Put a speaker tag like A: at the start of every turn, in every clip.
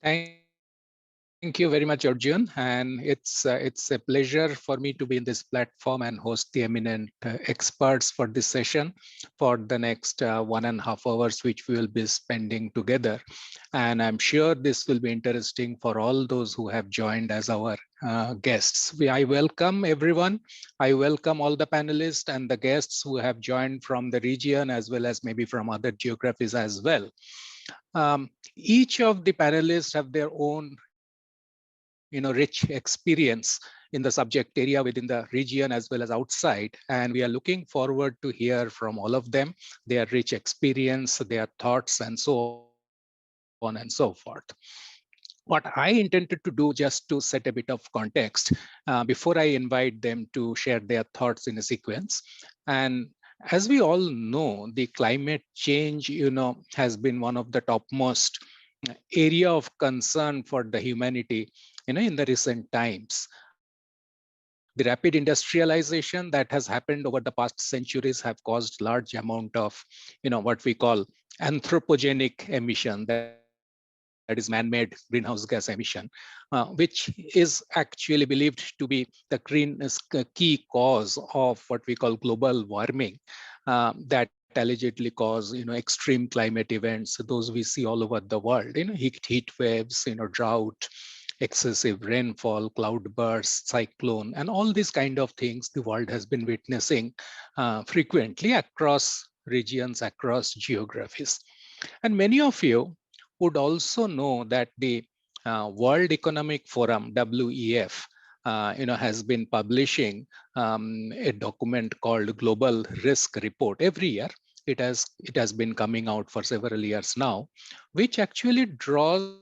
A: Thank you very much, Arjun. And it's a pleasure for me to be in this platform and host the eminent experts for this session for the next 1.5 hours, which we will be spending together. And I'm sure this will be interesting for all those who have joined as our guests. I welcome everyone. I welcome all the panelists and the guests who have joined from the region as well as maybe from other geographies as well. Each of the panelists have their own rich experience in the subject area within the region as well as outside, and we are looking forward to hear from all of them, their rich experience, their thoughts, and so on and so forth. What I intended to do, just to set a bit of context before I invite them to share their thoughts in a sequence. And as we all know, the climate change has been one of the topmost area of concern for the humanity in the recent times. The rapid industrialization that has happened over the past centuries have caused large amount of what we call anthropogenic emission, that is man-made greenhouse gas emission, which is actually believed to be the key cause of what we call global warming, that allegedly cause extreme climate events, those we see all over the world, heat waves, drought, excessive rainfall, cloudbursts, cyclone, and all these kind of things the world has been witnessing frequently across regions, across geographies. And many of you would also know that the World Economic Forum, WEF, has been publishing a document called Global Risk Report every year. It has been coming out for several years now, which actually draws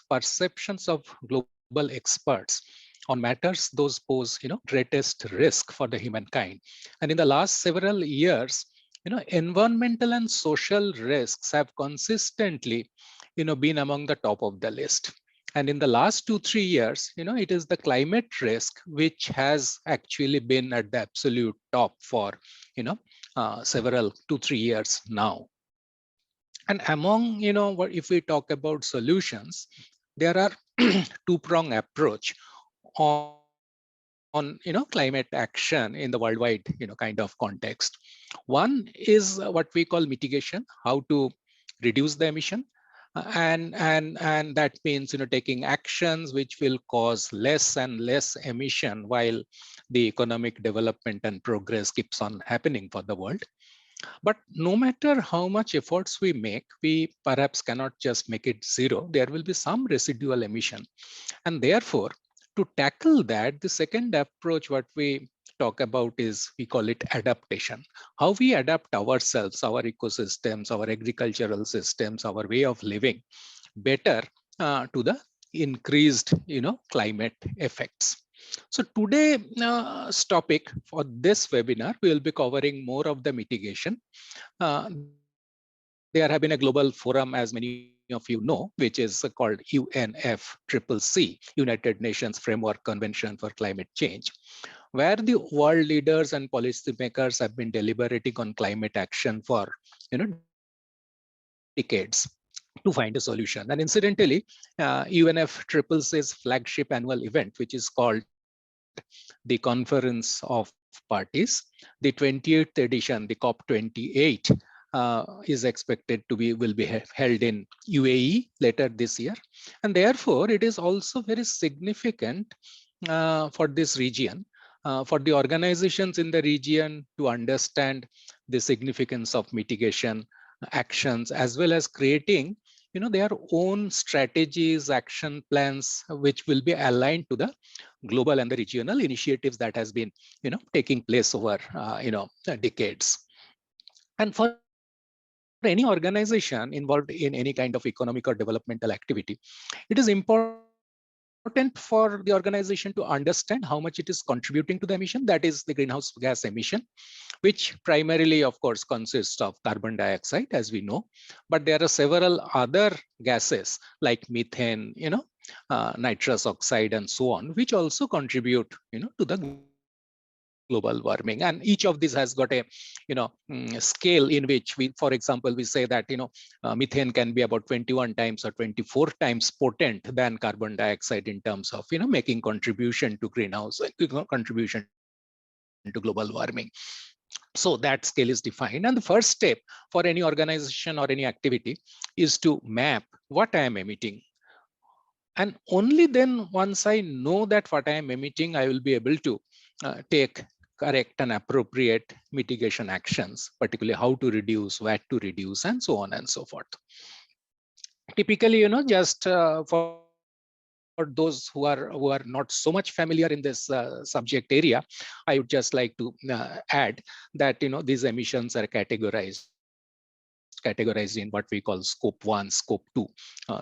A: perceptions of global experts on matters those pose greatest risk for the humankind. And in the last several years, environmental and social risks have consistently been among the top of the list. And in the last 2-3 years, it is the climate risk which has actually been at the absolute top for several 2-3 years now. And among what if we talk about solutions, there are two-prong approach on climate action in the worldwide kind of context. One is what we call mitigation, how to reduce the emission, and that means taking actions which will cause less and less emission while the economic development and progress keeps on happening for the world. But no matter how much efforts we make, we perhaps cannot just make it zero. There will be some residual emission. And therefore, to tackle that, the second approach, what we talk about is, we call it adaptation. How we adapt ourselves, our ecosystems, our agricultural systems, our way of living better to the increased, climate effects. So today's topic for this webinar, we will be covering more of the mitigation. There have been a global forum, as many of you know, which is called UNFCCC, United Nations Framework Convention for Climate Change, where the world leaders and policymakers have been deliberating on climate action for decades to find a solution. And incidentally, UNFCCC's flagship annual event, which is called the Conference of Parties, the 28th edition, the COP28, is expected to will be held in UAE later this year. And therefore, it is also very significant for this region, for the organizations in the region to understand the significance of mitigation actions, as well as creating their own strategies, action plans, which will be aligned to the global and the regional initiatives that has been taking place over decades. And for any organization involved in any kind of economic or developmental activity, it is important for the organization to understand how much it is contributing to the emission, that is the greenhouse gas emission, which primarily, of course, consists of carbon dioxide, as we know. But there are several other gases like methane, nitrous oxide, and so on, which also contribute to the global warming. global warming. And each of these has got a scale in which we, for example, we say that methane can be about 21 times or 24 times potent than carbon dioxide in terms of making contribution to greenhouse contribution to global warming. So that scale is defined, and the first step for any organization or any activity is to map what I am emitting. And only then, once I know that what I am emitting, I will be able to take correct and appropriate mitigation actions, particularly how to reduce, what to reduce, and so on and so forth. Typically, just for those who are not so much familiar in this subject area, I would just like to add that these emissions are categorized in what we call scope 1, scope 2,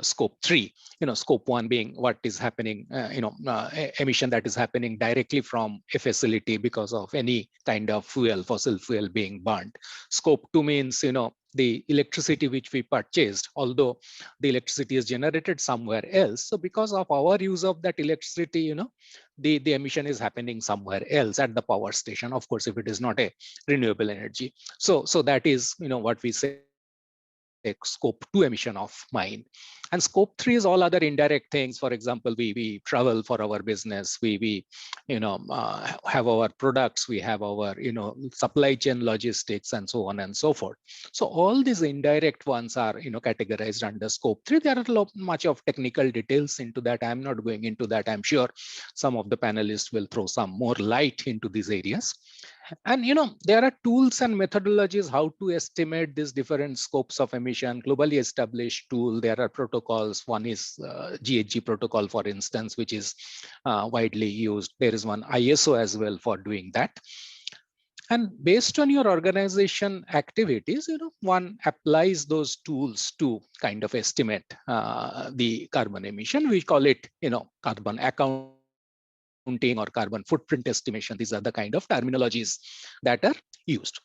A: scope 3. Scope 1 being what is happening, emission that is happening directly from a facility because of any kind of fuel, fossil fuel being burnt. Scope 2 means the electricity which we purchased, although the electricity is generated somewhere else. So because of our use of that electricity, the emission is happening somewhere else at the power station. Of course, if it is not a renewable energy. So that is, what we say scope 2 emission of mine. And scope 3 is all other indirect things. For example, we travel for our business, we have our products, we have our supply chain logistics, and so on and so forth. So all these indirect ones are categorized under scope 3. There are much of technical details into that. I'm not going into that. I'm sure some of the panelists will throw some more light into these areas. And there are tools and methodologies how to estimate these different scopes of emission. Globally established tool, there are protocols. One is GHG protocol, for instance, which is widely used. There is one ISO as well for doing that. And based on your organization activities, one applies those tools to kind of estimate the carbon emission. We call it carbon accounting or carbon footprint estimation. These are the kind of terminologies that are used.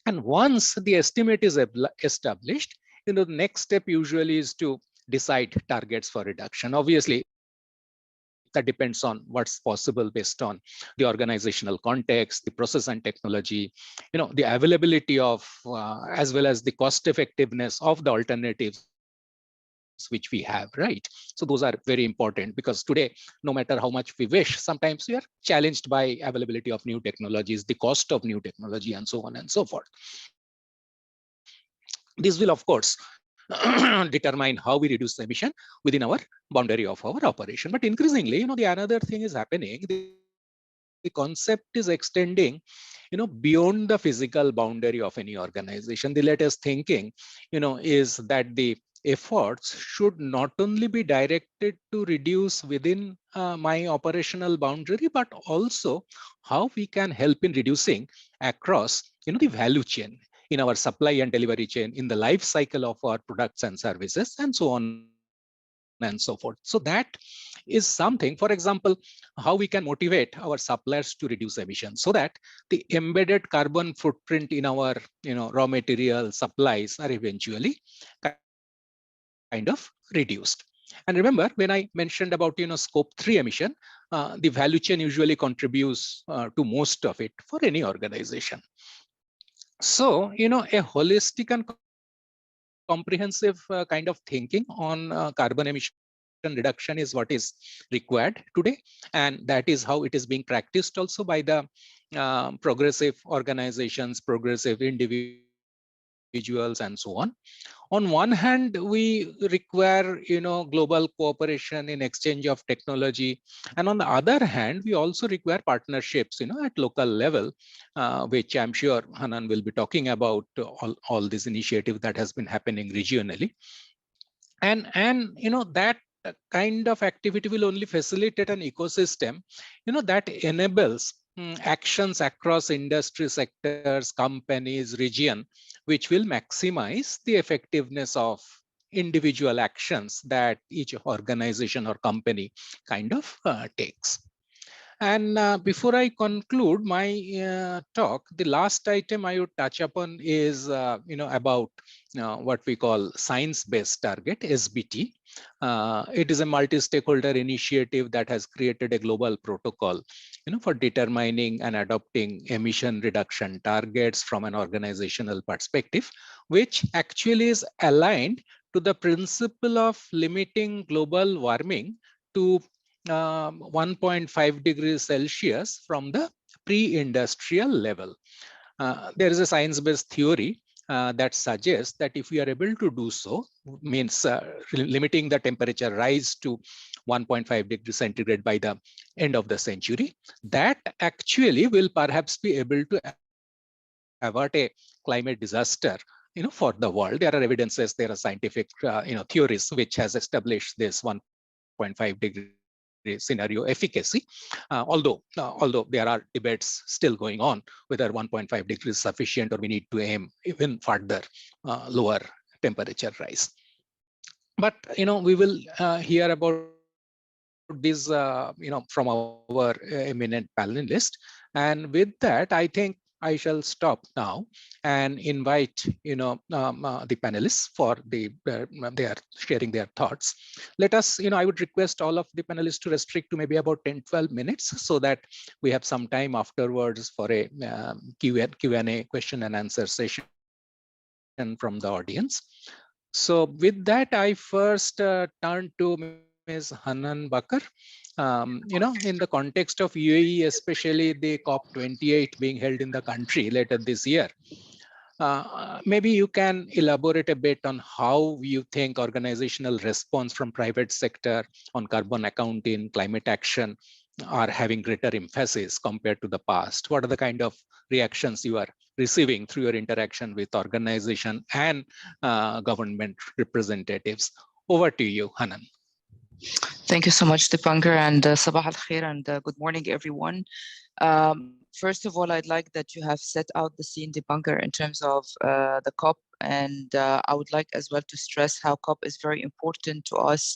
A: And once the estimate is established, the next step usually is to decide targets for reduction. Obviously, that depends on what's possible based on the organizational context, the process and technology, the availability of, as well as the cost effectiveness of the alternatives which we have, right? So those are very important, because today, no matter how much we wish, sometimes we are challenged by availability of new technologies, the cost of new technology, and so on and so forth. This will, of course, determine how we reduce the emission within our boundary of our operation. But increasingly, the another thing is happening. The concept is extending, beyond the physical boundary of any organization. The latest thinking, is that the efforts should not only be directed to reduce within my operational boundary, but also how we can help in reducing across, the value chain, in our supply and delivery chain, in the life cycle of our products and services, and so on and so forth. So that is something, for example, how we can motivate our suppliers to reduce emissions, so that the embedded carbon footprint in our raw material supplies are eventually kind of reduced. And remember, when I mentioned about scope 3 emission, the value chain usually contributes to most of it for any organization. So, a holistic and comprehensive kind of thinking on carbon emission reduction is what is required today. And that is how it is being practiced also by the progressive organizations, progressive individuals, and so on. On one hand, we require, global cooperation in exchange of technology. And on the other hand, we also require partnerships, at local level, which I'm sure Hanan will be talking about, all these initiatives that has been happening regionally. And that kind of activity will only facilitate an ecosystem, that enables actions across industry sectors, companies, region, which will maximize the effectiveness of individual actions that each organization or company kind of takes. And before I conclude my talk, the last item I would touch upon is, about what we call science-based target, SBT. It is a multi-stakeholder initiative that has created a global protocol, for determining and adopting emission reduction targets from an organizational perspective, which actually is aligned to the principle of limiting global warming to 1.5 degrees Celsius from the pre-industrial level. There is a science-based theory that suggests that if we are able to do so, means limiting the temperature rise to 1.5 degrees centigrade by the end of the century, that actually will perhaps be able to avert a climate disaster for the world. There are evidences, there are scientific theories which has established this 1.5 degree scenario efficacy, although there are debates still going on whether 1.5 degrees is sufficient or we need to aim even further lower temperature rise. But we will hear about this from our eminent panelist. And with that, I think I shall stop now and invite the panelists for they are sharing their thoughts. Let us, I would request all of the panelists to restrict to maybe about 10-12 minutes so that we have some time afterwards for a Q&A, question and answer session from the audience. So with that, I first turn to Ms. Hanan Bakar. In the context of UAE, especially the COP28 being held in the country later this year, maybe you can elaborate a bit on how you think organizational response from private sector on carbon accounting, climate action are having greater emphasis compared to the past. What are the kind of reactions you are receiving through your interaction with organization and government representatives? Over to you, Hanan.
B: Thank you so much, Dipankar, and Sabah al-Khair, and good morning, everyone. First of all, I'd like that you have set out the scene, Dipankar, in terms of the COP, and I would like as well to stress how COP is very important to us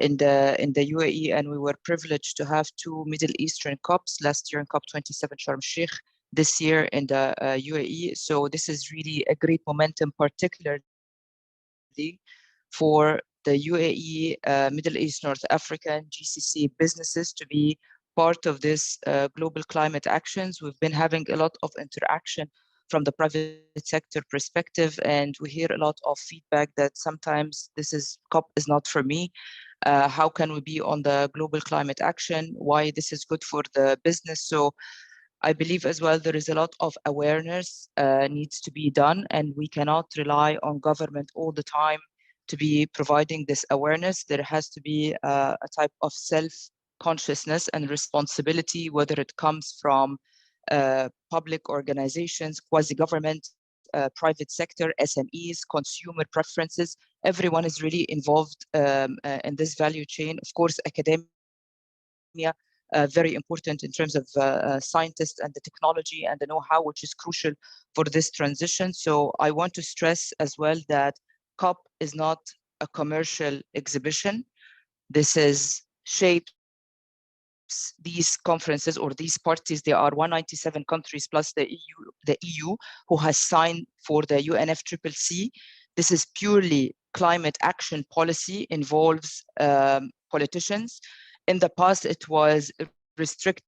B: in the UAE, and we were privileged to have two Middle Eastern COPs last year in COP27 Sharm el-Sheikh, this year in the UAE. So this is really a great momentum, particularly for the UAE, Middle East, North African, GCC businesses to be part of this global climate actions. We've been having a lot of interaction from the private sector perspective, and we hear a lot of feedback that sometimes COP is not for me. How can we be on the global climate action? Why this is good for the business? So I believe as well there is a lot of awareness needs to be done, and we cannot rely on government all the time to be providing this awareness. There has to be a type of self-consciousness and responsibility, whether it comes from public organizations, quasi-government, private sector, SMEs, consumer preferences. Everyone is really involved in this value chain. Of course, academia, very important in terms of scientists and the technology and the know-how, which is crucial for this transition. So I want to stress as well that COP is not a commercial exhibition. This is shapes these conferences or these parties. There are 197 countries plus the EU who has signed for the UNFCCC. This is purely climate action policy, involves politicians. In the past, it was restricted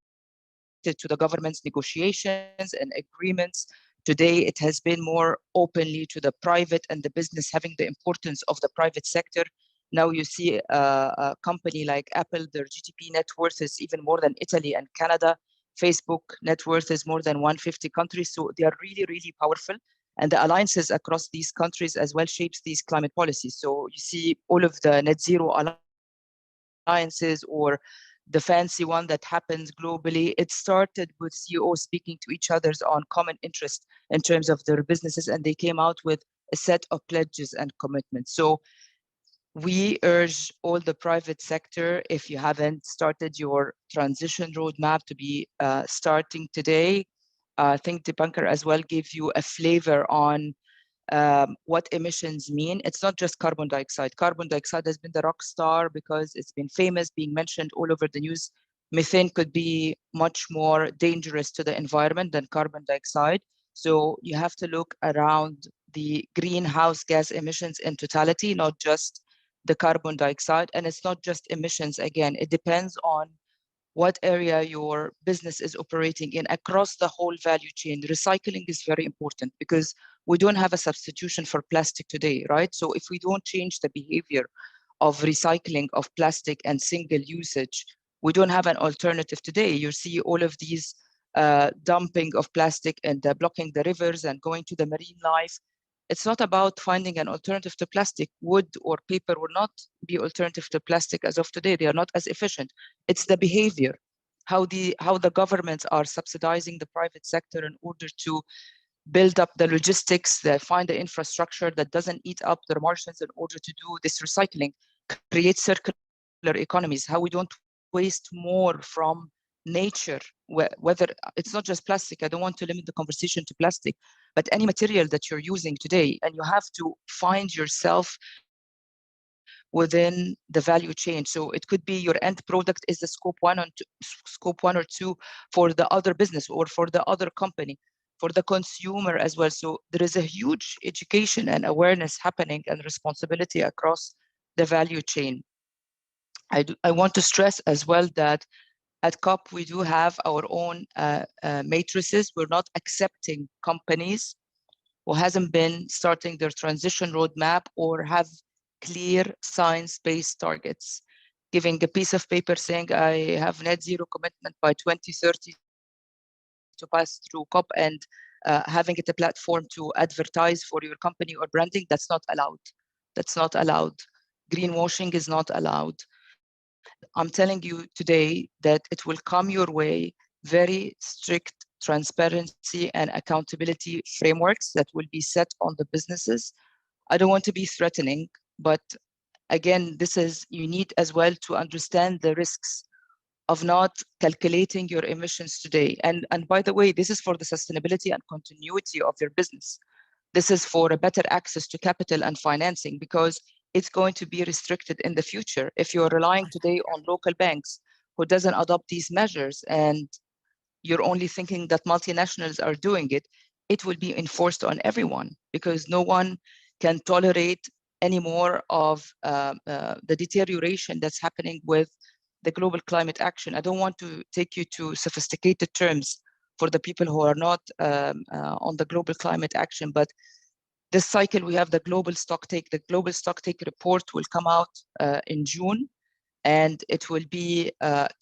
B: to the government's negotiations and agreements. Today, it has been more openly to the private and the business, having the importance of the private sector. Now you see a company like Apple, their GDP net worth is even more than Italy and Canada. Facebook net worth is more than 150 countries. So they are really, really powerful. And the alliances across these countries as well shapes these climate policies. So you see all of the net zero alliances or the fancy one that happens globally. It started with CEOs speaking to each other on common interest in terms of their businesses, and they came out with a set of pledges and commitments. So we urge all the private sector, if you haven't started your transition roadmap, to be starting today. I think Dipankar as well gave you a flavor on what emissions mean. It's not just carbon dioxide. Carbon dioxide has been the rock star because it's been famous, being mentioned all over the news Methane could be much more dangerous to the environment than carbon dioxide. So you have to look around the greenhouse gas emissions in totality, not just the carbon dioxide. And it's not just emissions. Again, it depends on what area your business is operating in across the whole value chain. Recycling is very important because we don't have a substitution for plastic today, right? So if we don't change the behavior of recycling of plastic and single usage, we don't have an alternative today. You see all of these dumping of plastic and blocking the rivers and going to the marine life. It's not about finding an alternative to plastic. Wood or paper will not be alternative to plastic as of today. They are not as efficient. It's the behavior, how the governments are subsidizing the private sector in order to build up the logistics, find the infrastructure that doesn't eat up the margins in order to do this recycling, create circular economies, how we don't waste more from nature, whether it's not just plastic. I don't want to limit the conversation to plastic, but any material that you're using today, and you have to find yourself within the value chain. So it could be your end product is the scope one or two for the other business or for the other company, for the consumer as well. So there is a huge education and awareness happening and responsibility across the value chain. I want to stress as well that at COP, we do have our own matrices. We're not accepting companies who hasn't been starting their transition roadmap or have clear science-based targets. Giving a piece of paper saying, I have net zero commitment by 2030 to pass through COP, and having it a platform to advertise for your company or branding, that's not allowed. That's not allowed. Greenwashing is not allowed. I'm telling you today that it will come your way very strict transparency and accountability frameworks that will be set on the businesses. I don't want to be threatening, but again, you need as well to understand the risks of not calculating your emissions today. And by the way, this is for the sustainability and continuity of your business. This is for a better access to capital and financing, because it's going to be restricted in the future. If you're relying today on local banks who doesn't adopt these measures, and you're only thinking that multinationals are doing it, it will be enforced on everyone, because no one can tolerate any more of the deterioration that's happening with the global climate action. I don't want to take you to sophisticated terms for the people who are not on the global climate action, but this cycle we have the global stocktake. The global stocktake report will come out in June, and it will be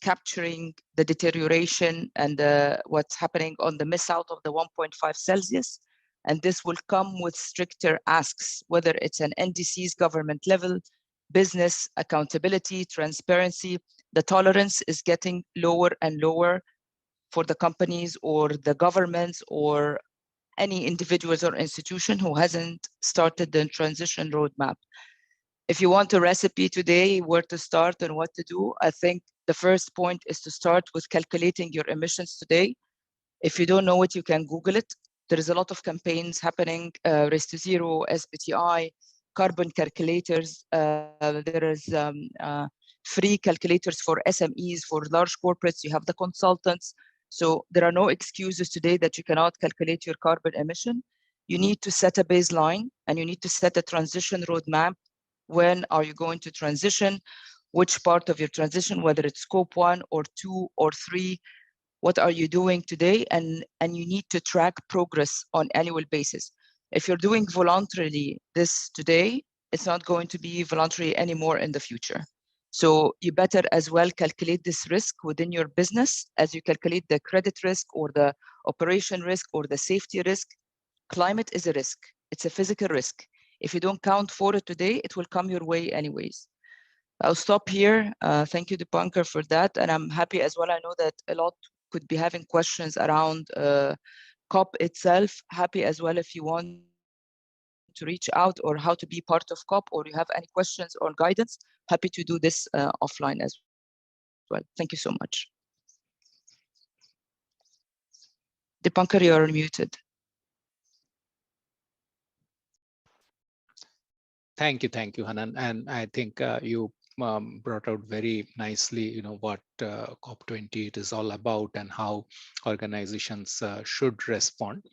B: capturing the deterioration and what's happening on the miss out of the 1.5 Celsius. And this will come with stricter asks, whether it's an NDC's government level, business accountability, transparency. The tolerance is getting lower and lower for the companies or the governments or any individuals or institution who hasn't started the transition roadmap. If you want a recipe today, where to start and what to do, I think the first point is to start with calculating your emissions today. If you don't know it, you can Google it. There is a lot of campaigns happening, Race to Zero, SBTI, carbon calculators. There is free calculators for SMEs, for large corporates. You have the consultants. So there are no excuses today that you cannot calculate your carbon emission. You need to set a baseline, and you need to set a transition roadmap. When are you going to transition? Which part of your transition, whether it's scope 1 or 2 or 3, what are you doing today? And you need to track progress on annual basis. If you're doing voluntarily this today, it's not going to be voluntary anymore in the future. So you better as well calculate this risk within your business as you calculate the credit risk or the operation risk or the safety risk. Climate is a risk. It's a physical risk. If you don't count for it today, it will come your way anyways. I'll stop here. Thank you, Dipankar, for that. And I'm happy as well. I know that a lot could be having questions around COP itself. Happy as well if you want to reach out or how to be part of COP, or you have any questions or guidance, happy to do this offline as well. Thank you so much. Dipankar, you're muted.
A: Thank you, Hanan. And I think you brought out very nicely, what COP28 is all about and how organizations should respond.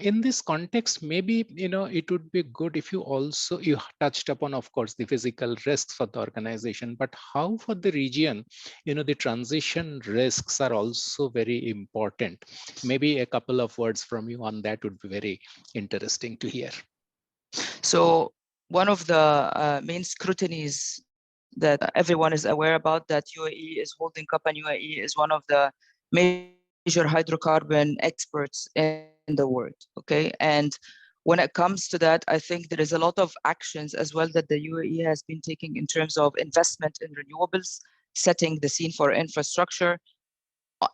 A: In this context, maybe, it would be good if you touched upon, of course, the physical risks for the organization, but how for the region, the transition risks are also very important. Maybe a couple of words from you on that would be very interesting to hear.
B: So one of the main scrutinies that everyone is aware about, that UAE is holding up, and UAE is one of the major hydrocarbon experts in the world. Okay, and when it comes to that, I think there is a lot of actions as well that the UAE has been taking in terms of investment in renewables, setting the scene for infrastructure.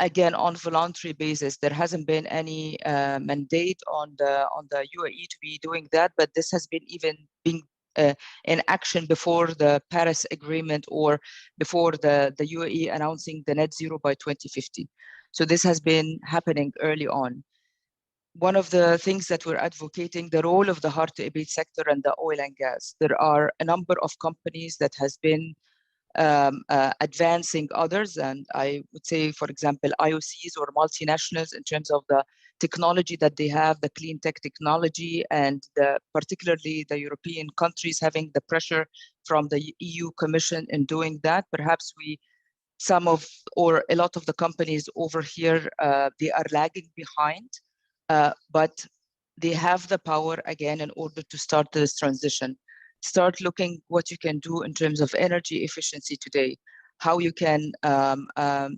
B: Again, on voluntary basis, there hasn't been any mandate on the UAE to be doing that, but this has been even being in action before the Paris Agreement, or before the UAE announcing the net zero by 2050. So this has been happening early on. One of the things that we're advocating, the role of the hard to abate sector and the oil and gas. There are a number of companies that has been advancing others. And I would say, for example, IOCs or multinationals, in terms of the technology that they have, the clean tech technology, and particularly the European countries having the pressure from the EU Commission in doing that. Perhaps or a lot of the companies over here, they are lagging behind, but they have the power again in order to start this transition. Start looking what you can do in terms of energy efficiency today, how you can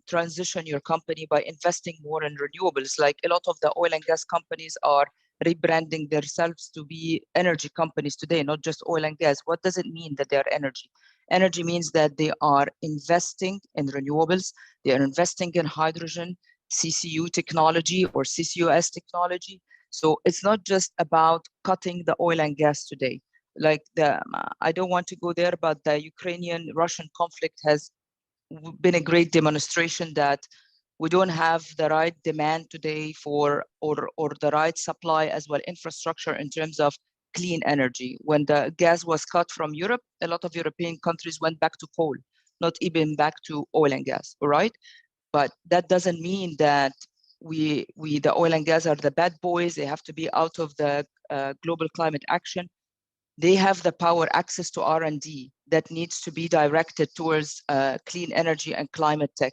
B: transition your company by investing more in renewables. Like a lot of the oil and gas companies are rebranding themselves to be energy companies today, not just oil and gas. What does it mean that they are energy? Energy means that they are investing in renewables, they are investing in hydrogen, CCU technology or CCUS technology. So it's not just about cutting the oil and gas today. Like I don't want to go there, but the Ukrainian-Russian conflict has been a great demonstration that we don't have the right demand today for, or the right supply as well, infrastructure in terms of clean energy. When the gas was cut from Europe, a lot of European countries went back to coal, not even back to oil and gas, all right? But that doesn't mean that the oil and gas are the bad boys. They have to be out of the global climate action. They have the power, access to R&D that needs to be directed towards clean energy and climate tech.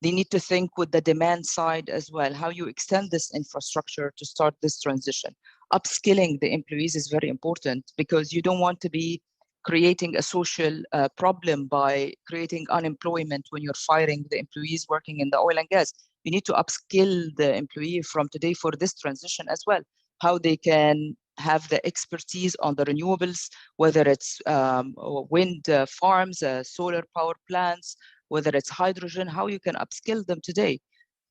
B: They need to think with the demand side as well, how you extend this infrastructure to start this transition. Upskilling the employees is very important, because you don't want to be creating a social problem by creating unemployment when you're firing the employees working in the oil and gas. You need to upskill the employee from today for this transition as well, how they can have the expertise on the renewables, whether it's wind farms, solar power plants, whether it's hydrogen, how you can upskill them today.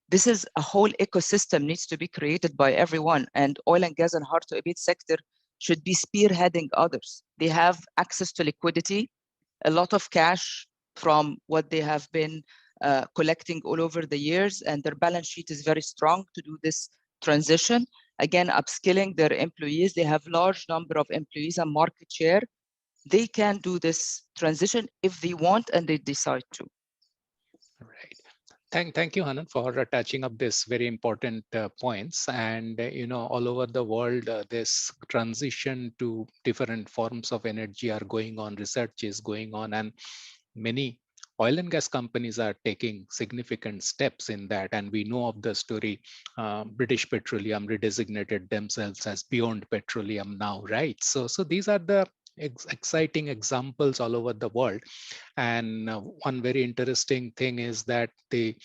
B: This is a whole ecosystem needs to be created by everyone, and oil and gas and hard to abate sector should be spearheading others. They have access to liquidity, a lot of cash from what they have been collecting all over the years, and their balance sheet is very strong to do this transition. Again, upskilling their employees. They have large number of employees and market share. They can do this transition if they want and they decide to.
A: Right. Thank you, Hanan, for touching up this very important points. And all over the world, this transition to different forms of energy are going on. Research is going on, and many oil and gas companies are taking significant steps in that. And we know of the story. British Petroleum redesignated themselves as Beyond Petroleum now, right? So these are the exciting examples all over the world. And one very interesting thing is that the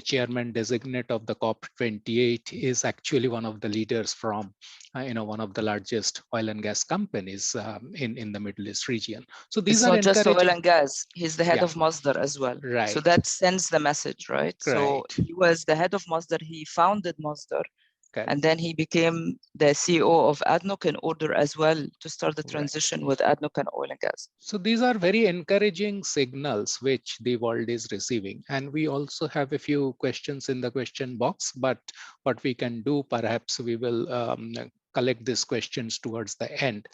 A: chairman designate of the COP28 is actually one of the leaders from one of the largest oil and gas companies in the Middle East region. So these
B: It's
A: are
B: not just oil
A: encouraging.
B: and gas. He's the head
A: Yeah,
B: of Masdar as well. So
A: right,
B: that sends the message, right? So
A: right.
B: he was the head of Masdar. He founded Masdar,
A: Okay.
B: and then he became the CEO of ADNOC in order as well to start the
A: Right.
B: transition with ADNOC and oil and gas.
A: So these are very encouraging signals which the world is receiving. And we also have a few questions in the question box, but what we can do, perhaps we will collect these questions towards the end.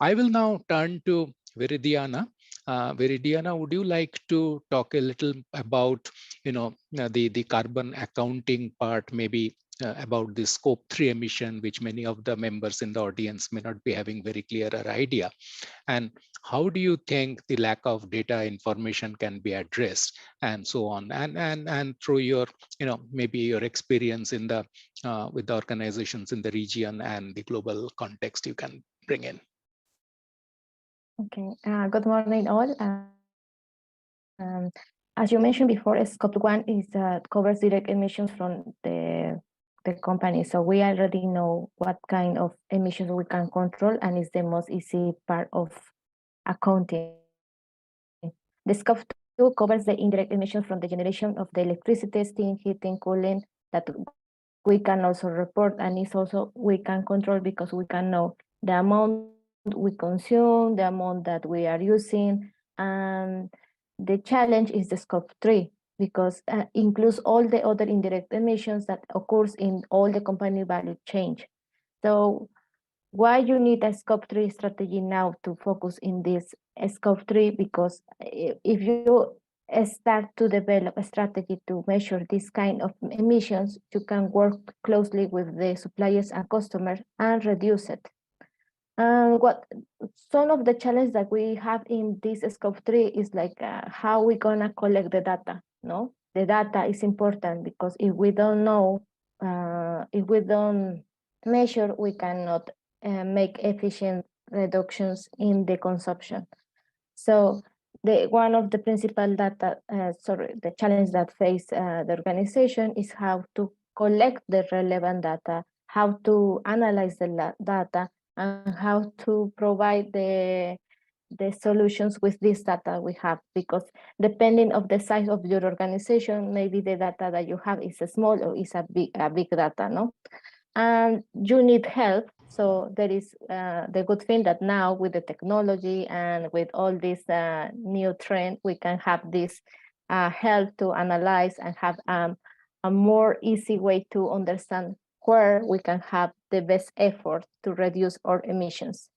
A: I will now turn to Viridiana. Viridiana, would you like to talk a little about, the carbon accounting part, maybe about the scope 3 emission, which many of the members in the audience may not be having very clearer idea? And how do you think the lack of data information can be addressed, and so on? And through your, maybe your experience in the with the organizations in the region and the global context, you can bring in.
C: Okay, good morning all. As you mentioned before, Scope 1 is covers direct emissions from the company. So we already know what kind of emissions we can control, and it's the most easy part of accounting. The Scope 2 covers the indirect emissions from the generation of the electricity, steam, heating, cooling that we can also report, and it's also we can control because we can know the amount we consume, the amount that we are using, and the challenge is the Scope 3 because includes all the other indirect emissions that occurs in all the company value chain. So why you need a Scope 3 strategy now to focus in this Scope 3? Because if you start to develop a strategy to measure this kind of emissions, you can work closely with the suppliers and customers and reduce it. And what some of the challenges that we have in this Scope 3 is like how we gonna collect the data, no? The data is important because if we don't know, if we don't measure, we cannot make efficient reductions in the consumption. So one of the principal the challenge that face the organization is how to collect the relevant data, how to analyze the data, and how to provide the solutions with this data we have, because depending of the size of your organization, maybe the data that you have is a small or is a big data, no? And you need help. So there is the good thing that now with the technology and with all this new trend, we can have this help to analyze and have a more easy way to understand where we can have the best effort to reduce our emissions.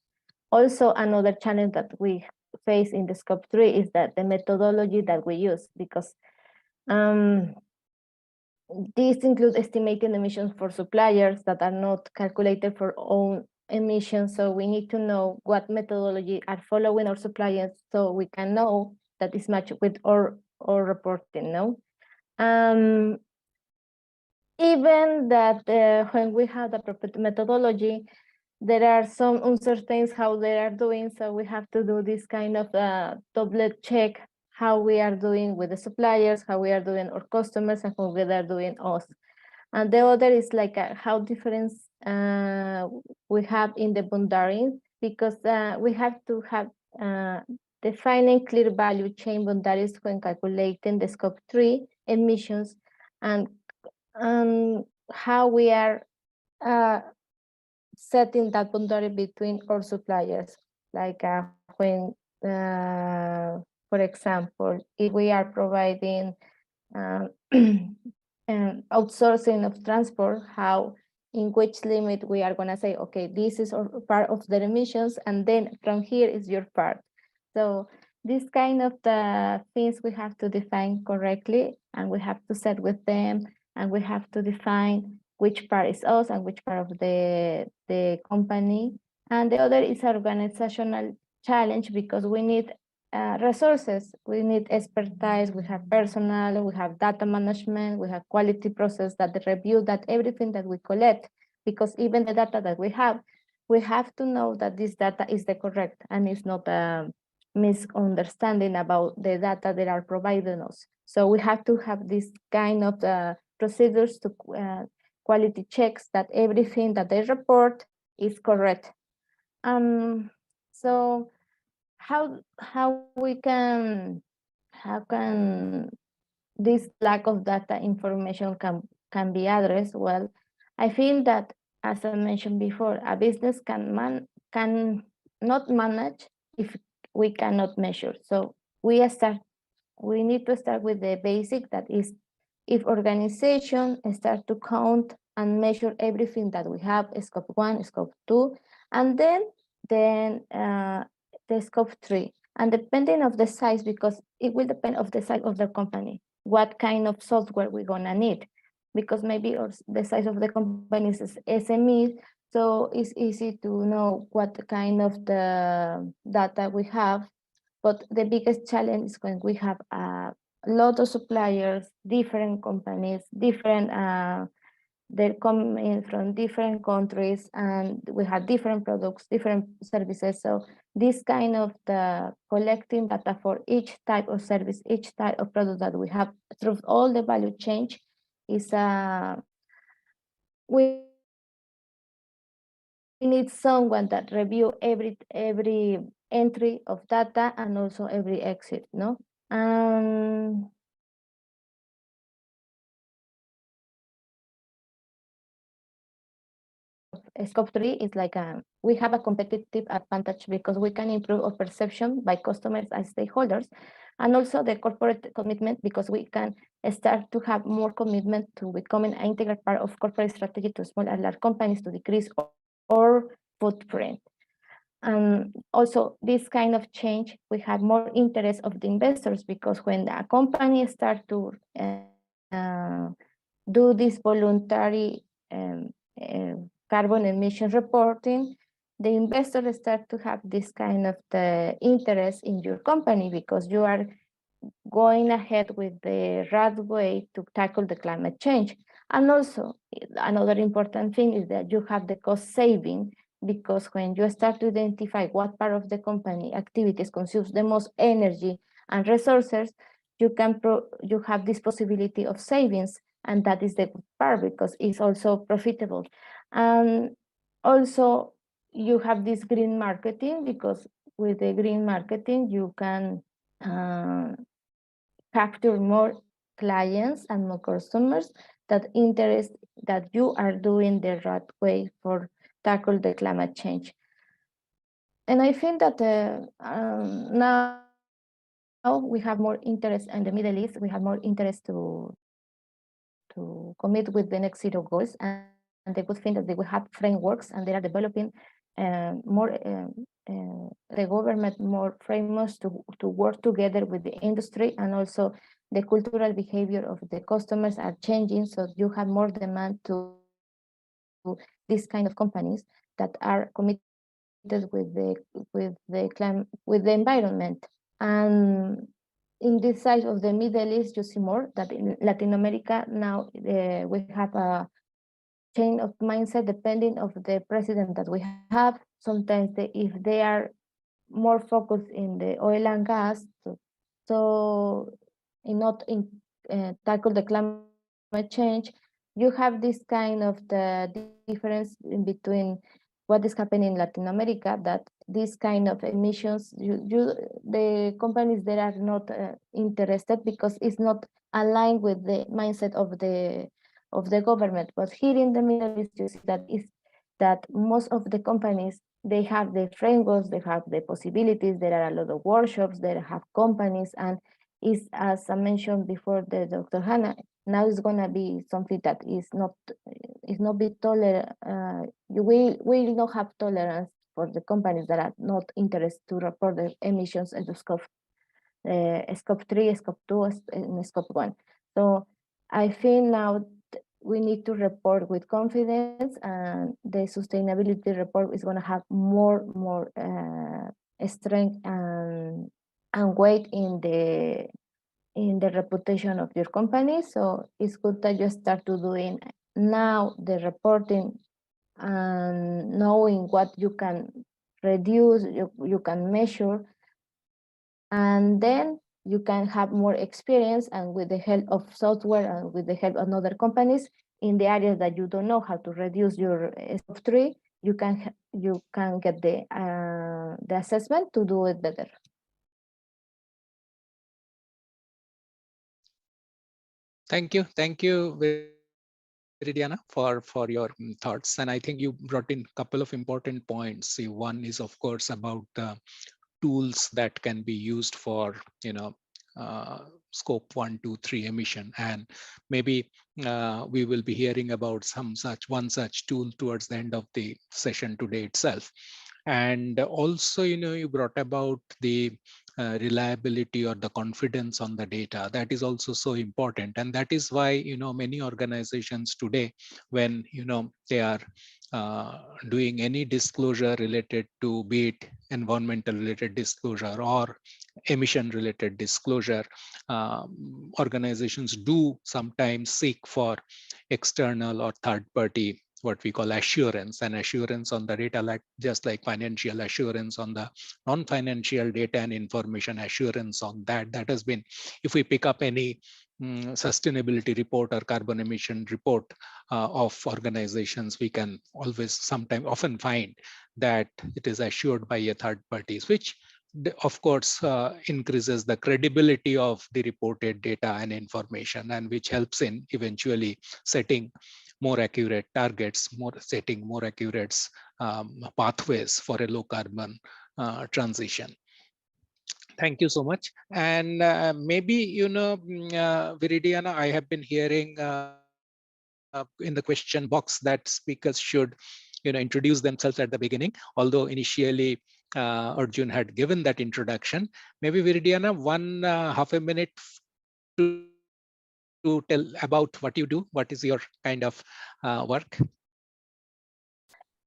C: Also, another challenge that we face in the Scope 3 is that the methodology that we use, because this includes estimating emissions for suppliers that are not calculated for own emissions. So we need to know what methodology are following our suppliers so we can know that is matched with our reporting, no? Even that when we have the proper methodology, there are some uncertainties how they are doing. So we have to do this kind of double check how we are doing with the suppliers, how we are doing our customers, and how we are doing us. And the other is like how difference we have in the boundaries, because we have to have defining clear value chain boundaries when calculating the Scope 3 emissions, and how we are setting that boundary between our suppliers. Like when, for example, if we are providing outsourcing of transport, how in which limit we are going to say, okay, this is part of the emissions, and then from here is your part. So this kind of the things we have to define correctly, and we have to set with them, and we have to define which part is us and which part of the company. And the other is organizational challenge, because we need resources, we need expertise, we have personnel, we have data management, we have quality process that review that everything that we collect, because even the data that we have to know that this data is the correct and it's not a misunderstanding about the data that are providing us. So we have to have this kind of procedures to quality checks that everything that they report is correct. So how can this lack of data information can be addressed? Well, I feel that, as I mentioned before, a business can not manage if we cannot measure. So we need to start with the basic, that is, if organization start to count and measure everything that we have, Scope 1, Scope 2, and then the Scope 3. And depending of the size, because it will depend of the size of the company, what kind of software we're gonna need, because maybe the size of the company is SME, so it's easy to know what kind of the data we have. But the biggest challenge is when we have a lot of suppliers, different companies, different they're coming from different countries, and we have different products, different services. So this kind of the collecting data for each type of service, each type of product that we have through all the value chain is we need someone that review every entry of data and also every exit, no? Scope 3 is like we have a competitive advantage because we can improve our perception by customers and stakeholders, and also the corporate commitment, because we can start to have more commitment to becoming an integral part of corporate strategy to small and large companies to decrease our footprint. And also this kind of change, we have more interest of the investors, because when a company start to do this voluntary carbon emission reporting, the investors start to have this kind of the interest in your company, because you are going ahead with the right way to tackle the climate change. And also another important thing is that you have the cost saving, because when you start to identify what part of the company activities consumes the most energy and resources, you have this possibility of savings, and that is the good part, because it's also profitable. And also you have this green marketing, because with the green marketing you can capture more clients and more customers that interest that you are doing the right way for tackle the climate change. And I think that now we have more interest in the Middle East. We have more interest to commit with the net zero goals. And the good thing that they will have frameworks, and they are developing the government more frameworks to work together with the industry, and also the cultural behavior of the customers are changing. So you have more demand to these kind of companies that are committed with the environment. And in this side of the Middle East, you see more that in Latin America now we have a change of mindset depending of the president that we have. Sometimes if they are more focused in the oil and gas, so in not in tackle the climate change, you have this kind of the difference in between what is happening in Latin America, that this kind of emissions, the companies there are not interested, because it's not aligned with the mindset of the government. But here in the Middle East, you see that most of the companies, they have the frameworks, they have the possibilities, there are a lot of workshops, they have companies, and is, as I mentioned before, the Dr. Hannah, now it's gonna be something that is not be tolerant. You will not have tolerance for the companies that are not interested to report the emissions into scope 3, scope 2, and scope 1. So I think now we need to report with confidence, and the sustainability report is going to have more strength and weight in the reputation of your company. So it's good that you start to doing now the reporting and knowing what you can reduce, you can measure, and then you can have more experience, and with the help of software and with the help of other companies in the areas that you don't know how to reduce your scope 3, you can get the assessment to do it better.
A: Thank you, Viridiana, for your thoughts. And I think you brought in a couple of important points. See, one is, of course, about the tools that can be used for, scope 1, 2, 3 emission. And maybe we will be hearing about one such tool towards the end of the session today itself. And also, you brought about the reliability or the confidence on the data. That is also so important, and that is why many organizations today, when they are doing any disclosure related to, be it environmental related disclosure or emission related disclosure, organizations do sometimes seek for external or third party, what we call assurance, and assurance on the data, like just like financial assurance on the non-financial data and information assurance on that. That has been, if we pick up any sustainability report or carbon emission report of organizations, we can always often find that it is assured by a third parties, which of course increases the credibility of the reported data and information, and which helps in eventually setting more accurate targets, setting more accurate pathways for a low carbon transition. Thank you so much. And maybe, Viridiana, I have been hearing in the question box that speakers should, introduce themselves at the beginning, although initially Arjun had given that introduction. Maybe Viridiana, half a minute to tell about what you do, what is your kind of work?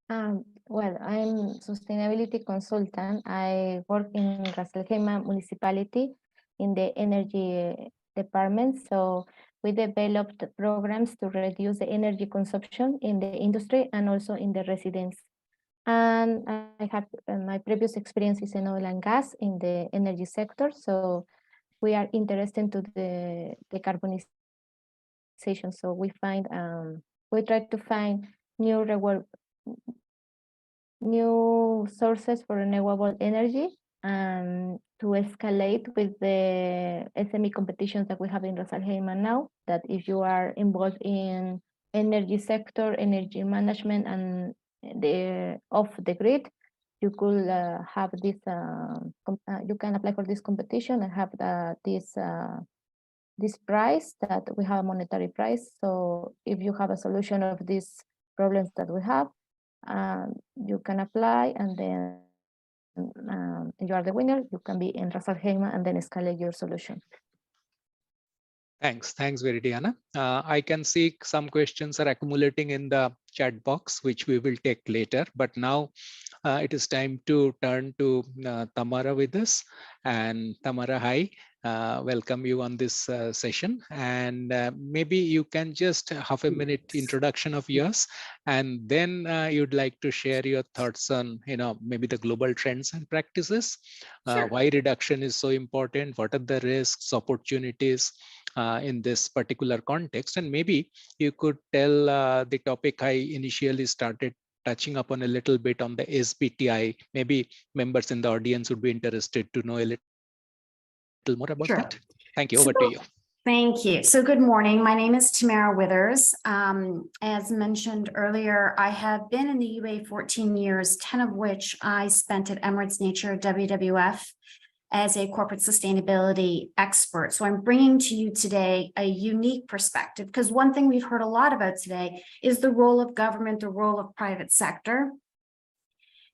C: Well, I'm sustainability consultant. I work in Ras Al Khaimah municipality in the energy department. So we developed programs to reduce the energy consumption in the industry and also in the residents. And I have my previous experiences in oil and gas in the energy sector. So we are interested to the decarbonization. So we try to find new sources for renewable energy and to escalate with the SME competitions that we have in Ras Al Khaimah now, that if you are involved in energy sector, energy management, and the off the grid, you could have this, you can apply for this competition and have this price, that we have a monetary price. So if you have a solution of these problems that we have, you can apply, and then you are the winner. You can be in Ras Al Khaimah and then escalate your solution.
A: Thanks, Viridiana. I can see some questions are accumulating in the chat box, which we will take later. But now it is time to turn to Tamara with us. And Tamara, hi. Welcome you on this session, and maybe you can just half a minute introduction of yours, and then you'd like to share your thoughts on maybe the global trends and practices,
D: Sure.
A: why reduction is so important, what are the risks, opportunities in this particular context, and maybe you could tell the topic I initially started touching upon a little bit on the SBTI. Maybe members in the audience would be interested to know a little more about
D: Sure.
A: that. Thank you. Over to you.
D: Thank you. So good morning. My name is Tamara Withers. As mentioned earlier, I have been in the UA 14 years, 10 of which I spent at Emirates Nature WWF as a corporate sustainability expert. So I'm bringing to you today a unique perspective, because one thing we've heard a lot about today is the role of government, the role of private sector.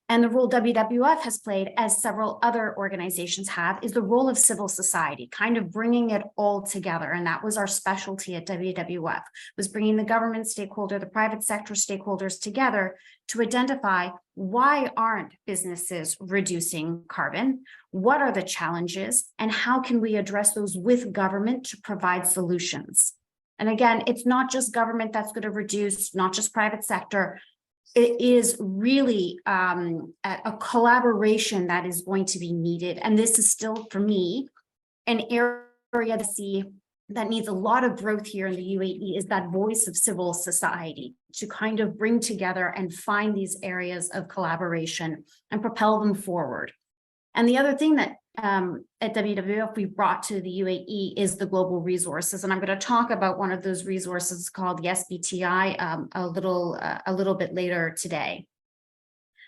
D: And the role WWF has played, as several other organizations have, is the role of civil society, kind of bringing it all together. And that was our specialty at WWF, was bringing the government stakeholder, the private sector stakeholders together to identify, why aren't businesses reducing carbon? What are the challenges? And how can we address those with government to provide solutions? And again, it's not just government that's going to reduce, not just private sector. It is really a collaboration that is going to be needed. And this is still, for me, an area to see that needs a lot of growth here in the UAE, is that voice of civil society to kind of bring together and find these areas of collaboration and propel them forward. And the other thing that at WWF we brought to the UAE is the global resources, and I'm going to talk about one of those resources called the SBTI a little bit later today.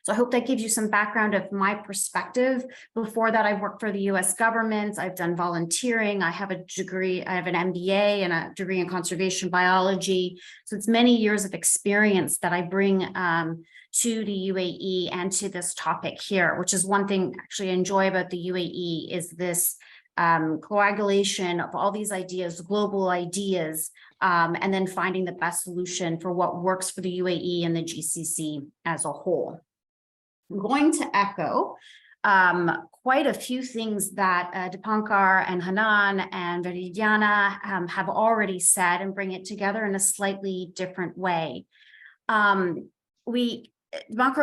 D: So I hope that gives you some background of my perspective. Before that, I've worked for the US government. I've done volunteering. I have a degree, I have an MBA and a degree in conservation biology. So it's many years of experience that I bring to the UAE and to this topic here, which is one thing actually I enjoy about the UAE is this coagulation of all these ideas, global ideas, and then finding the best solution for what works for the UAE and the GCC as a whole. I'm going to echo quite a few things that Dipankar and Hanan and Veridiana have already said and bring it together in a slightly different way. Dipankar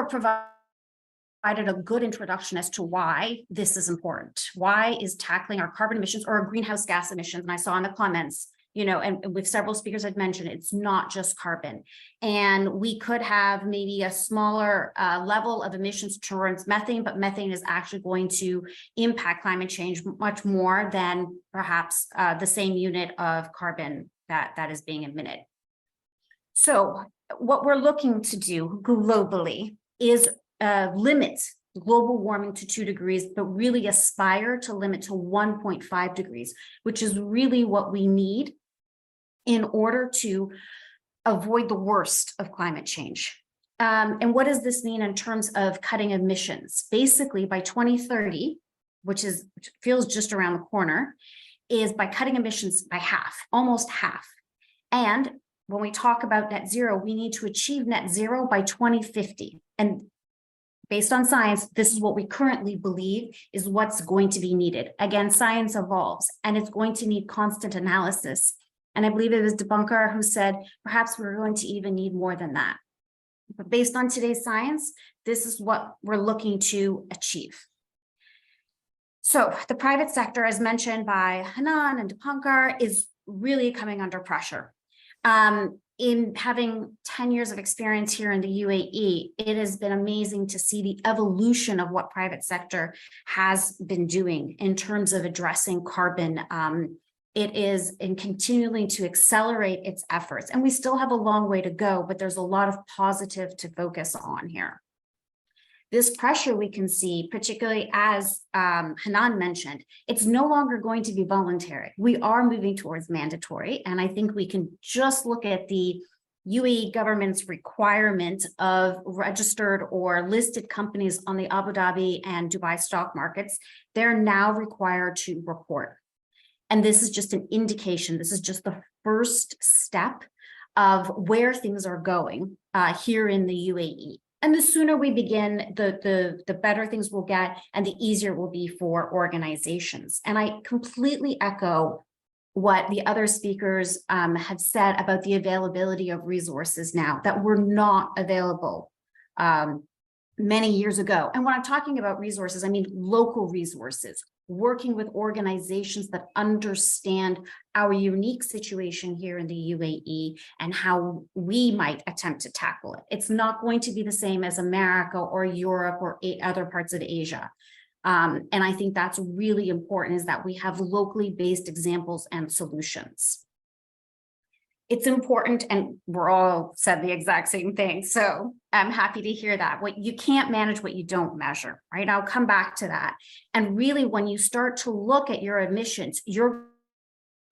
D: provided a good introduction as to why this is important. Why is tackling our carbon emissions or greenhouse gas emissions? And I saw in the comments, you know, and with several speakers I've mentioned, it's not just carbon. And we could have maybe a smaller level of emissions towards methane, but methane is actually going to impact climate change much more than perhaps the same unit of carbon that is being emitted. So what we're looking to do globally is limit global warming to 2 degrees, but really aspire to limit to 1.5 degrees, which is really what we need in order to avoid the worst of climate change. And what does this mean in terms of cutting emissions? Basically, by 2030, which feels just around the corner, is by cutting emissions by half, almost half. And when we talk about net zero, we need to achieve net zero by 2050. And based on science, this is what we currently believe is what's going to be needed. Again, science evolves and it's going to need constant analysis. And I believe it was Dipankar who said, perhaps we're going to even need more than that. But based on today's science, this is what we're looking to achieve. So the private sector, as mentioned by Hanan and Dipankar, is really coming under pressure. In having 10 years of experience here in the UAE, it has been amazing to see the evolution of what private sector has been doing in terms of addressing carbon. It is in continuing to accelerate its efforts. And we still have a long way to go, but there's a lot of positive to focus on here. This pressure we can see, particularly as Hanan mentioned, it's no longer going to be voluntary. We are moving towards mandatory. And I think we can just look at the UAE government's requirement of registered or listed companies on the Abu Dhabi and Dubai stock markets. They're now required to report. And this is just an indication. This is just the first step of where things are going here in the UAE. And the sooner we begin, the better things will get and the easier it will be for organizations. And I completely echo what the other speakers have said about the availability of resources now that were not available many years ago. And when I'm talking about resources, I mean local resources, working with organizations that understand our unique situation here in the UAE and how we might attempt to tackle it. It's not going to be the same as America or Europe or other parts of Asia. And I think that's really important, is that we have locally based examples and solutions. It's important, and we're all said the exact same thing. So I'm happy to hear that. What you can't manage what you don't measure, right? I'll come back to that. And really, when you start to look at your emissions, you're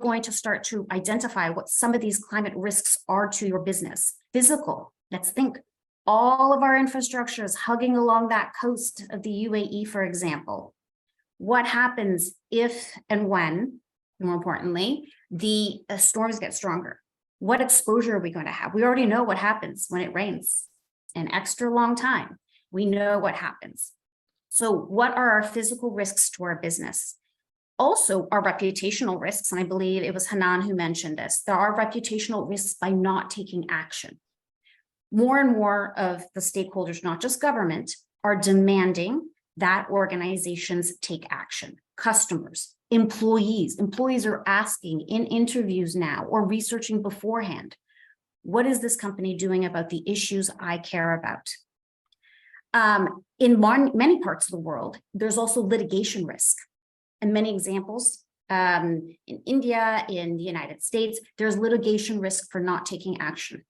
D: going to start to identify what some of these climate risks are to your business. Physical, let's think. All of our infrastructure is hugging along that coast of the UAE, for example. What happens if and when, more importantly, the storms get stronger? What exposure are we going to have? We already know what happens when it rains an extra long time. We know what happens. So what are our physical risks to our business? Also, our reputational risks, and I believe it was Hanan who mentioned this. There are reputational risks by not taking action. More and more of the stakeholders, not just government, are demanding that organizations take action. Customers, employees are asking in interviews now or researching beforehand, what is this company doing about the issues I care about? In many parts of the world, there's also litigation risk. And many examples in India, in the United States, there's litigation risk for not taking action.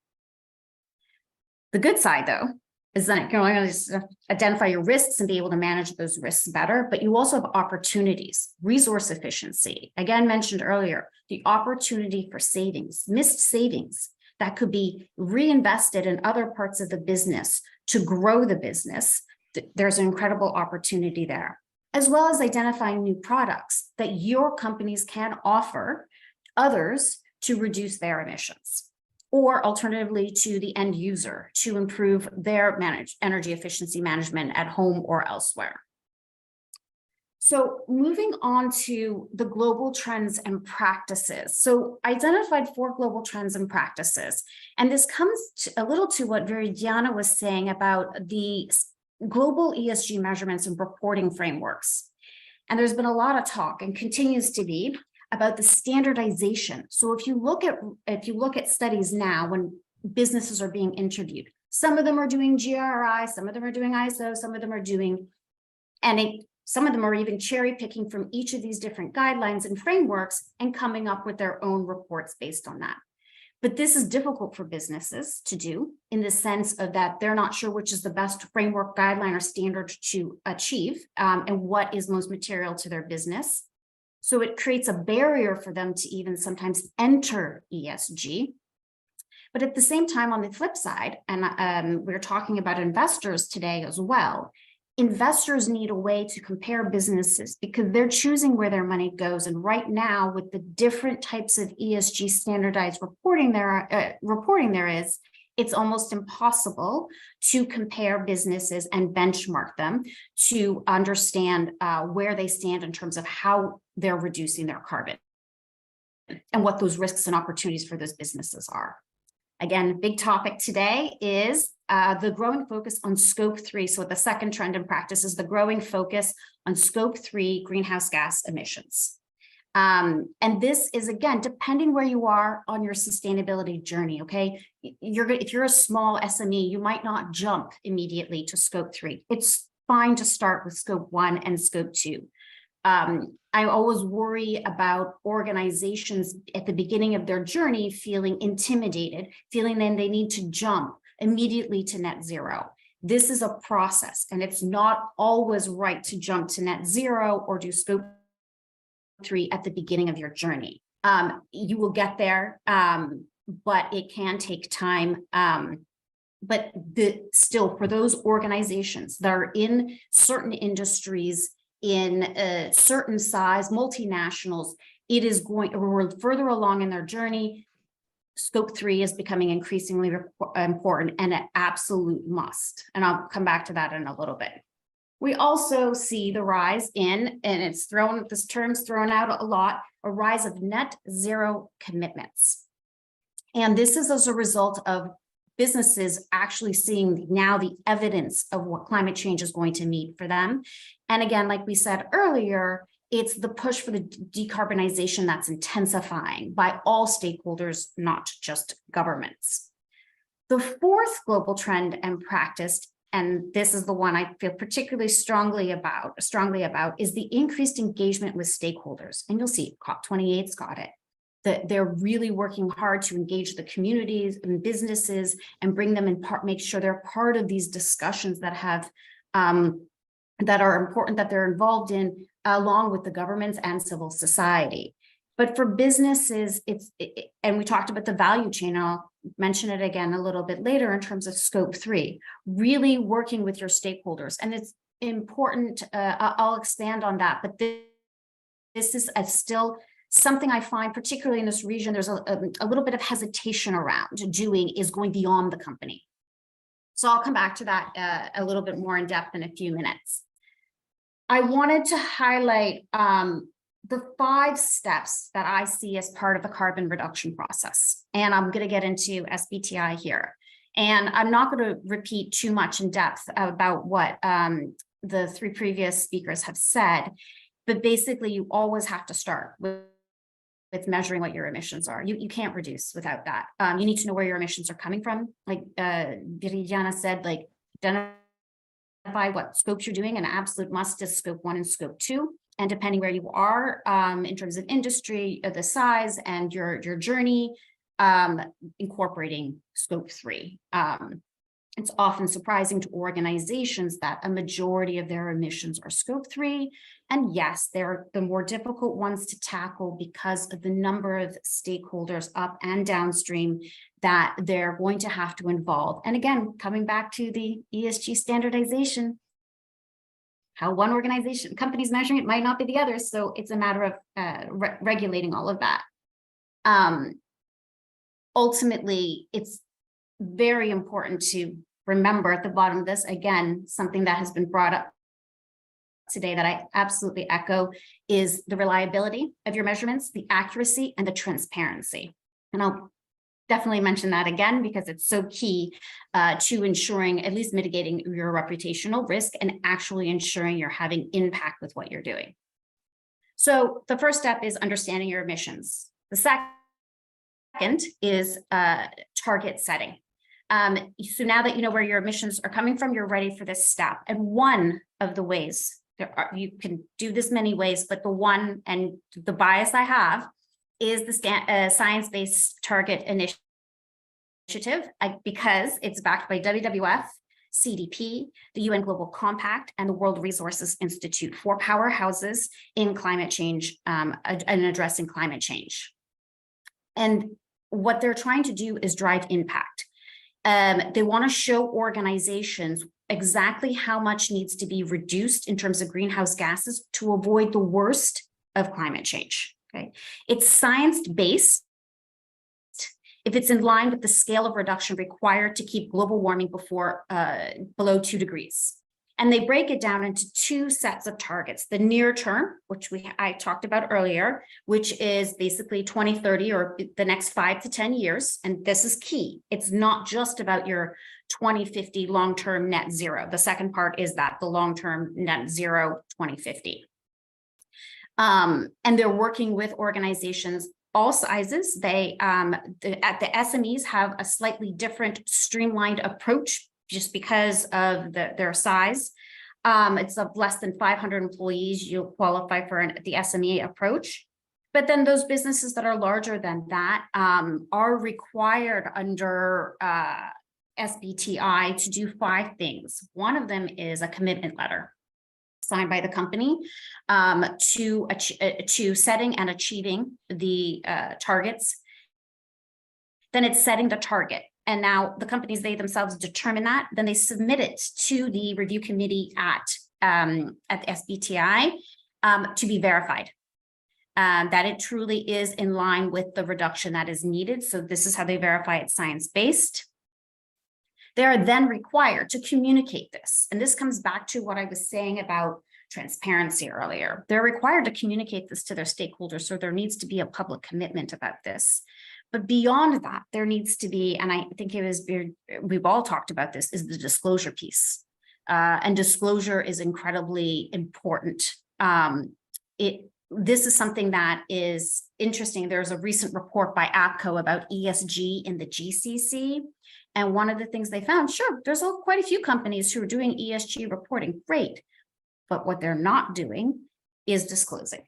D: The good side, though, is that you're going to identify your risks and be able to manage those risks better, but you also have opportunities, resource efficiency. Again, mentioned earlier, the opportunity for savings, missed savings that could be reinvested in other parts of the business to grow the business. There's an incredible opportunity there, as well as identifying new products that your companies can offer others to reduce their emissions, or alternatively to the end user to improve their energy efficiency management at home or elsewhere. So moving on to the global trends and practices. So I identified 4 global trends and practices, and this comes a little to what Viridiana was saying about the global ESG measurements and reporting frameworks. And there's been a lot of talk, and continues to be, about the standardization. So if you look at studies now when businesses are being interviewed, some of them are doing GRI, some of them are doing ISO, some of them are doing some of them are even cherry picking from each of these different guidelines and frameworks and coming up with their own reports based on that. But this is difficult for businesses to do, in the sense of that they're not sure which is the best framework, guideline, or standard to achieve, and what is most material to their business. So it creates a barrier for them to even sometimes enter ESG. But at the same time, on the flip side, and we're talking about investors today as well, investors need a way to compare businesses because they're choosing where their money goes. And right now, with the different types of ESG standardized reporting there is, it's almost impossible to compare businesses and benchmark them to understand where they stand in terms of how they're reducing their carbon and what those risks and opportunities for those businesses are. Again, big topic today is the growing focus on scope 3. So the second trend in practice is the growing focus on scope 3 greenhouse gas emissions. And this is, again, depending where you are on your sustainability journey, okay? If you're a small SME, you might not jump immediately to scope 3. It's fine to start with scope 1 and scope 2. I always worry about organizations at the beginning of their journey feeling intimidated, feeling then they need to jump immediately to net zero. This is a process, and it's not always right to jump to net zero or do scope 3 at the beginning of your journey. You will get there, but it can take time. But still, for those organizations that are in certain industries, in a certain size, multinationals, it is we're further along in their journey. Scope 3 is becoming increasingly important and an absolute must. And I'll come back to that in a little bit. We also see the rise in, and this term's thrown out a lot, a rise of net zero commitments. And this is as a result of businesses actually seeing now the evidence of what climate change is going to mean for them. And again, like we said earlier, it's the push for the decarbonization that's intensifying by all stakeholders, not just governments. The fourth global trend and practice, and this is the one I feel particularly strongly about, is the increased engagement with stakeholders. And you'll see COP28's got it. That they're really working hard to engage the communities and businesses and bring them in part, make sure they're part of these discussions that have that are important, that they're involved in, along with the governments and civil society. But for businesses, and we talked about the value chain, I'll mention it again a little bit later in terms of scope 3, really working with your stakeholders. And it's important, I'll expand on that, but this is still something I find, particularly in this region, there's a little bit of hesitation around doing is going beyond the company. So I'll come back to that a little bit more in depth in a few minutes. I wanted to highlight the 5 steps that I see as part of the carbon reduction process. And I'm going to get into SBTI here. And I'm not going to repeat too much in depth about what the 3 previous speakers have said, but basically you always have to start with measuring what your emissions are. You can't reduce without that. You need to know where your emissions are coming from. Like Viridiana said, like identify what scopes you're doing. An absolute must is scope 1 and scope 2. And depending where you are in terms of industry, the size and your journey, incorporating scope 3. It's often surprising to organizations that a majority of their emissions are scope 3. And yes, they're the more difficult ones to tackle because of the number of stakeholders up and downstream that they're going to have to involve. And again, coming back to the ESG standardization, how one organization, company's measuring it might not be the other. So it's a matter of regulating all of that. Ultimately, it's very important to remember at the bottom of this, again, something that has been brought up today that I absolutely echo is the reliability of your measurements, the accuracy, and the transparency. And I'll definitely mention that again because it's so key to ensuring, at least mitigating your reputational risk and actually ensuring you're having impact with what you're doing. So the first step is understanding your emissions. The second is target setting. So now that you know where your emissions are coming from, you're ready for this step. And one of the ways, you can do this many ways, but the one and the bias I have is the science-based target initiative, because it's backed by WWF, CDP, the UN Global Compact, and the World Resources Institute, 4 powerhouses in climate change and addressing climate change. And what they're trying to do is drive impact. They want to show organizations exactly how much needs to be reduced in terms of greenhouse gases to avoid the worst of climate change. Okay, it's science-based if it's in line with the scale of reduction required to keep global warming below 2 degrees. And they break it down into 2 sets of targets: the near term, which I talked about earlier, which is basically 2030 or the next 5 to 10 years. And this is key. It's not just about your 2050 long-term net zero. The second part is that the long-term net zero 2050. And they're working with organizations all sizes. They at the SMEs have a slightly different streamlined approach just because of their size. It's of less than 500 employees, you'll qualify for the SME approach. But then those businesses that are larger than that are required under SBTI to do 5 things. One of them is a commitment letter signed by the company to setting and achieving the targets. Then it's setting the target. And now the companies, they themselves determine that, then they submit it to the review committee at the SBTI to be verified. That it truly is in line with the reduction that is needed. So this is how they verify it's science-based. They are then required to communicate this. And this comes back to what I was saying about transparency earlier. They're required to communicate this to their stakeholders. So there needs to be a public commitment about this. But beyond that, there needs to be, and I think we've all talked about this, is the disclosure piece. And disclosure is incredibly important. This is something that is interesting. There's a recent report by APCO about ESG in the GCC. And one of the things they found, sure, there's quite a few companies who are doing ESG reporting, great. But what they're not doing is disclosing.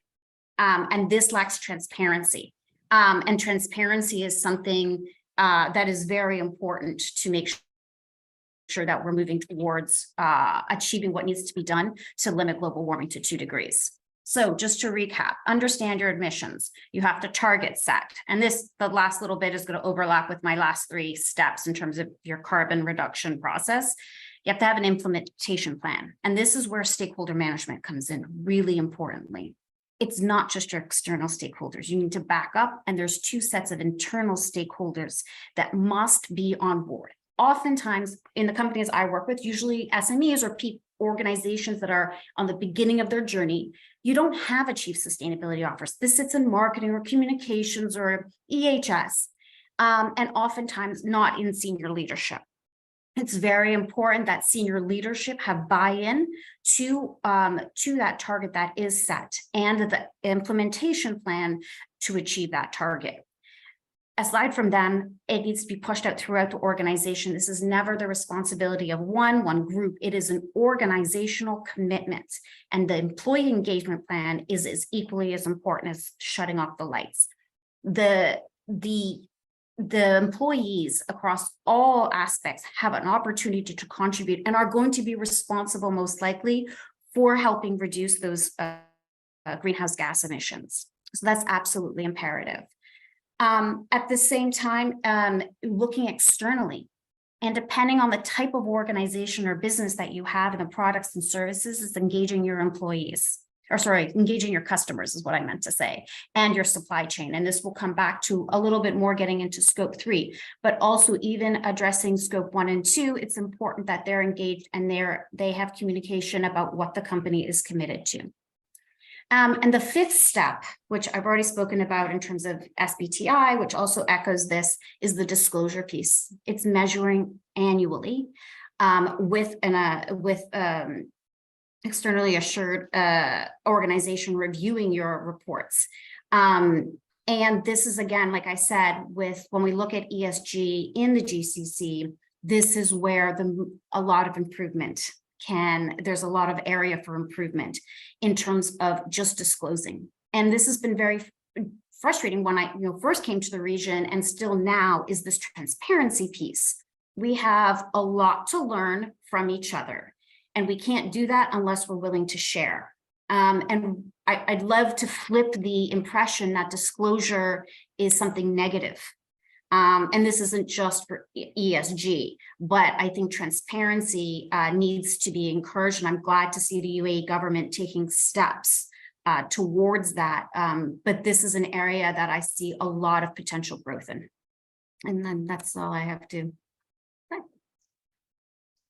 D: And this lacks transparency. And transparency is something that is very important to make sure that we're moving towards achieving what needs to be done to limit global warming to 2 degrees. So just to recap, understand your emissions. You have to target set. And the last little bit is going to overlap with my last 3 steps in terms of your carbon reduction process. You have to have an implementation plan. And this is where stakeholder management comes in really importantly. It's not just your external stakeholders. You need to back up, and there's 2 sets of internal stakeholders that must be on board. Oftentimes in the companies I work with, usually SMEs or organizations that are on the beginning of their journey, you don't have a chief sustainability officer. This sits in marketing or communications or EHS, and oftentimes not in senior leadership. It's very important that senior leadership have buy-in to that target that is set and the implementation plan to achieve that target. Aside from them, it needs to be pushed out throughout the organization. This is never the responsibility of one group. It is an organizational commitment. And the employee engagement plan is equally as important as shutting off the lights. The the employees across all aspects have an opportunity to contribute and are going to be responsible most likely for helping reduce those greenhouse gas emissions. So that's absolutely imperative. At the same time, looking externally, and depending on the type of organization or business that you have and the products and services, is engaging your employees, or sorry, engaging your customers is what I meant to say, and your supply chain. And this will come back to a little bit more getting into scope 3, but also even addressing scope 1 and 2, it's important that they're engaged and they have communication about what the company is committed to. And the fifth step, which I've already spoken about in terms of SBTI, which also echoes this, is the disclosure piece. It's measuring annually with externally assured organization reviewing your reports. And this is, again, like I said, when we look at ESG in the GCC, this is where a lot of improvement there's a lot of area for improvement in terms of just disclosing. And this has been very frustrating when I first came to the region, and still now, is this transparency piece. We have a lot to learn from each other, and we can't do that unless we're willing to share. And I'd love to flip the impression that disclosure is something negative. And this isn't just for ESG, but I think transparency needs to be encouraged. And I'm glad to see the UAE government taking steps towards that. But this is an area that I see a lot of potential growth in. And then that's all I have to say.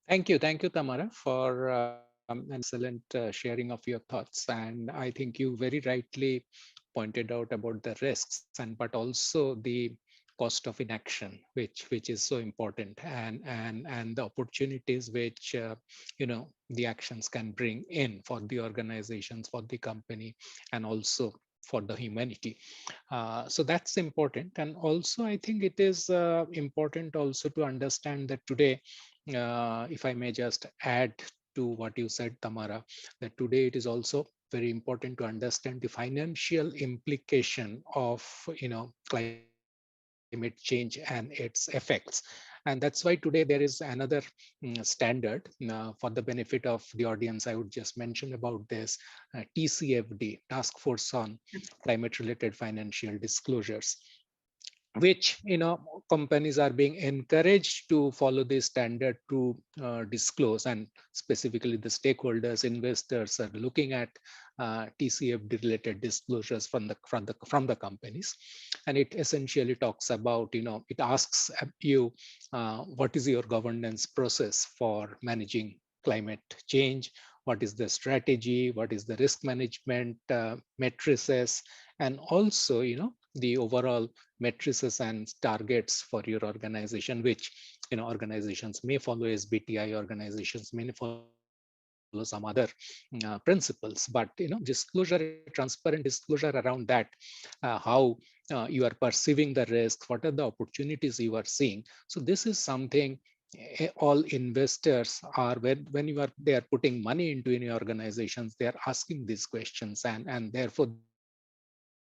A: Thank you, Tamara, for an excellent sharing of your thoughts. And I think you very rightly pointed out about the risks, but also the cost of inaction, which is so important, and the opportunities which the actions can bring in for the organizations, for the company, and also for the humanity. So that's important. And also I think it is important also to understand that today, if I may just add to what you said, Tamara, that today it is also very important to understand the financial implication of climate change and its effects. And that's why today there is another standard for the benefit of the audience. I would just mention about this TCFD, Task Force on Climate Related Financial Disclosures, which companies are being encouraged to follow this standard to disclose, and specifically the stakeholders, investors are looking at TCFD related disclosures from the companies. And it essentially talks about, it asks you what is your governance process for managing climate change, what is the strategy, what is the risk management matrices, and also the overall matrices and targets for your organization, which organizations may follow SBTI, organizations may follow some other principles, but disclosure, transparent disclosure around that, how you are perceiving the risk, what are the opportunities you are seeing. So this is something all investors are, when they are putting money into any organizations, they are asking these questions, and therefore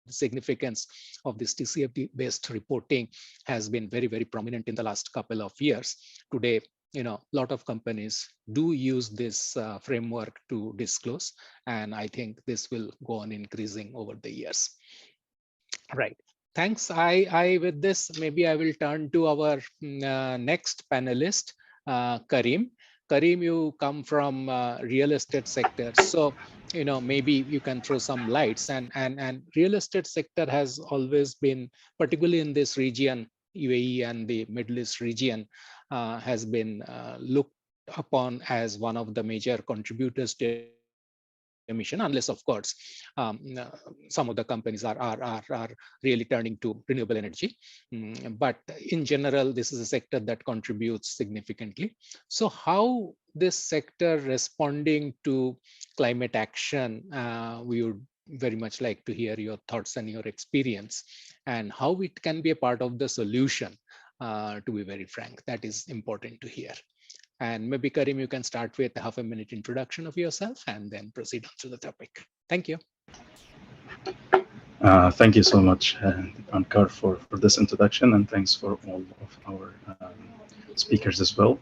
A: the significance of this TCFD based reporting has been very, very prominent in the last couple of years. Today, a lot of companies do use this framework to disclose, and I think this will go on increasing over the years. Right. Thanks. With this, maybe I will turn to our next panelist, Karim. Karim, you come from real estate sector, so maybe you can throw some lights. And real estate sector has always been, particularly in this region, UAE and the Middle East region, has been looked upon as one of the major contributors to emission, unless of course some of the companies are really turning to renewable energy. But in general, this is a sector that contributes significantly. So how this sector responding to climate action, we would very much like to hear your thoughts and your experience, and how it can be a part of the solution. To be very frank, that is important to hear. And maybe Karim, you can start with a half-a-minute introduction of yourself and then proceed on to the topic. Thank you.
E: Thank you so much, Ankar, for this introduction, and thanks for all of our speakers as well.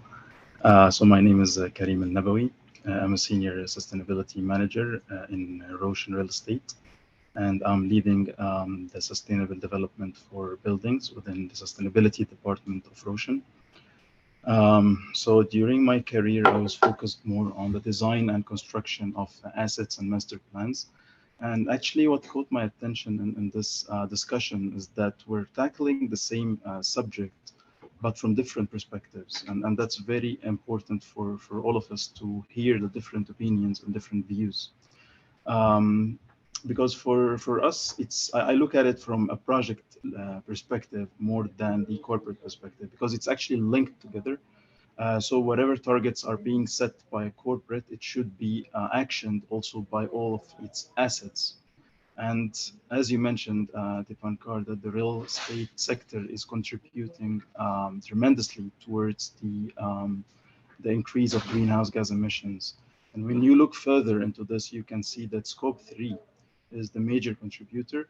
E: So my name is Karim Al-Nabawi. I'm a senior sustainability manager in Roshan Real Estate, and I'm leading the sustainable development for buildings within the sustainability department of Roshan. So during my career, I was focused more on the design and construction of assets and master plans. And actually, what caught my attention in this discussion is that we're tackling the same subject, but from different perspectives. And that's very important for all of us to hear the different opinions and different views. Um, because for us, I look at it from a project perspective more than the corporate perspective, because it's actually linked together. So whatever targets are being set by a corporate, it should be actioned also by all of its assets. And as you mentioned, Dipankar, that the real estate sector is contributing tremendously towards the increase of greenhouse gas emissions. And when you look further into this, you can see that scope 3 is the major contributor.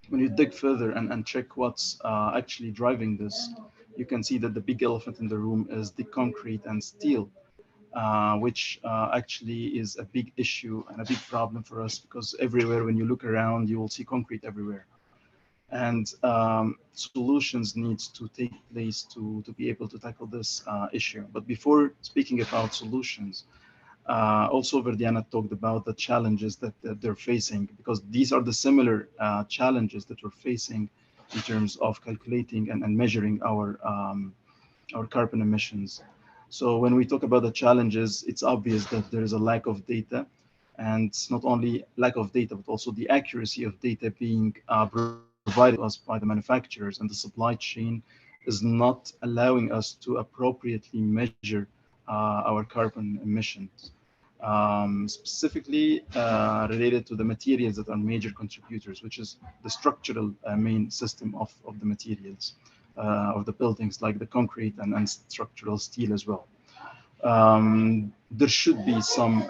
E: When you dig further and check what's actually driving this, you can see that the big elephant in the room is the concrete and steel, which actually is a big issue and a big problem for us, because everywhere when you look around, you will see concrete everywhere. And solutions needs to take place to be able to tackle this issue. But before speaking about solutions, also Verdiana talked about the challenges that they're facing, because these are the similar challenges that we're facing in terms of calculating and measuring our carbon emissions. So when we talk about the challenges, it's obvious that there is a lack of data, and not only lack of data, but also the accuracy of data being provided to us by the manufacturers, and the supply chain is not allowing us to appropriately measure our carbon emissions. Specifically related to the materials that are major contributors, which is the structural main system of the materials of the buildings, like the concrete and structural steel as well. There should be some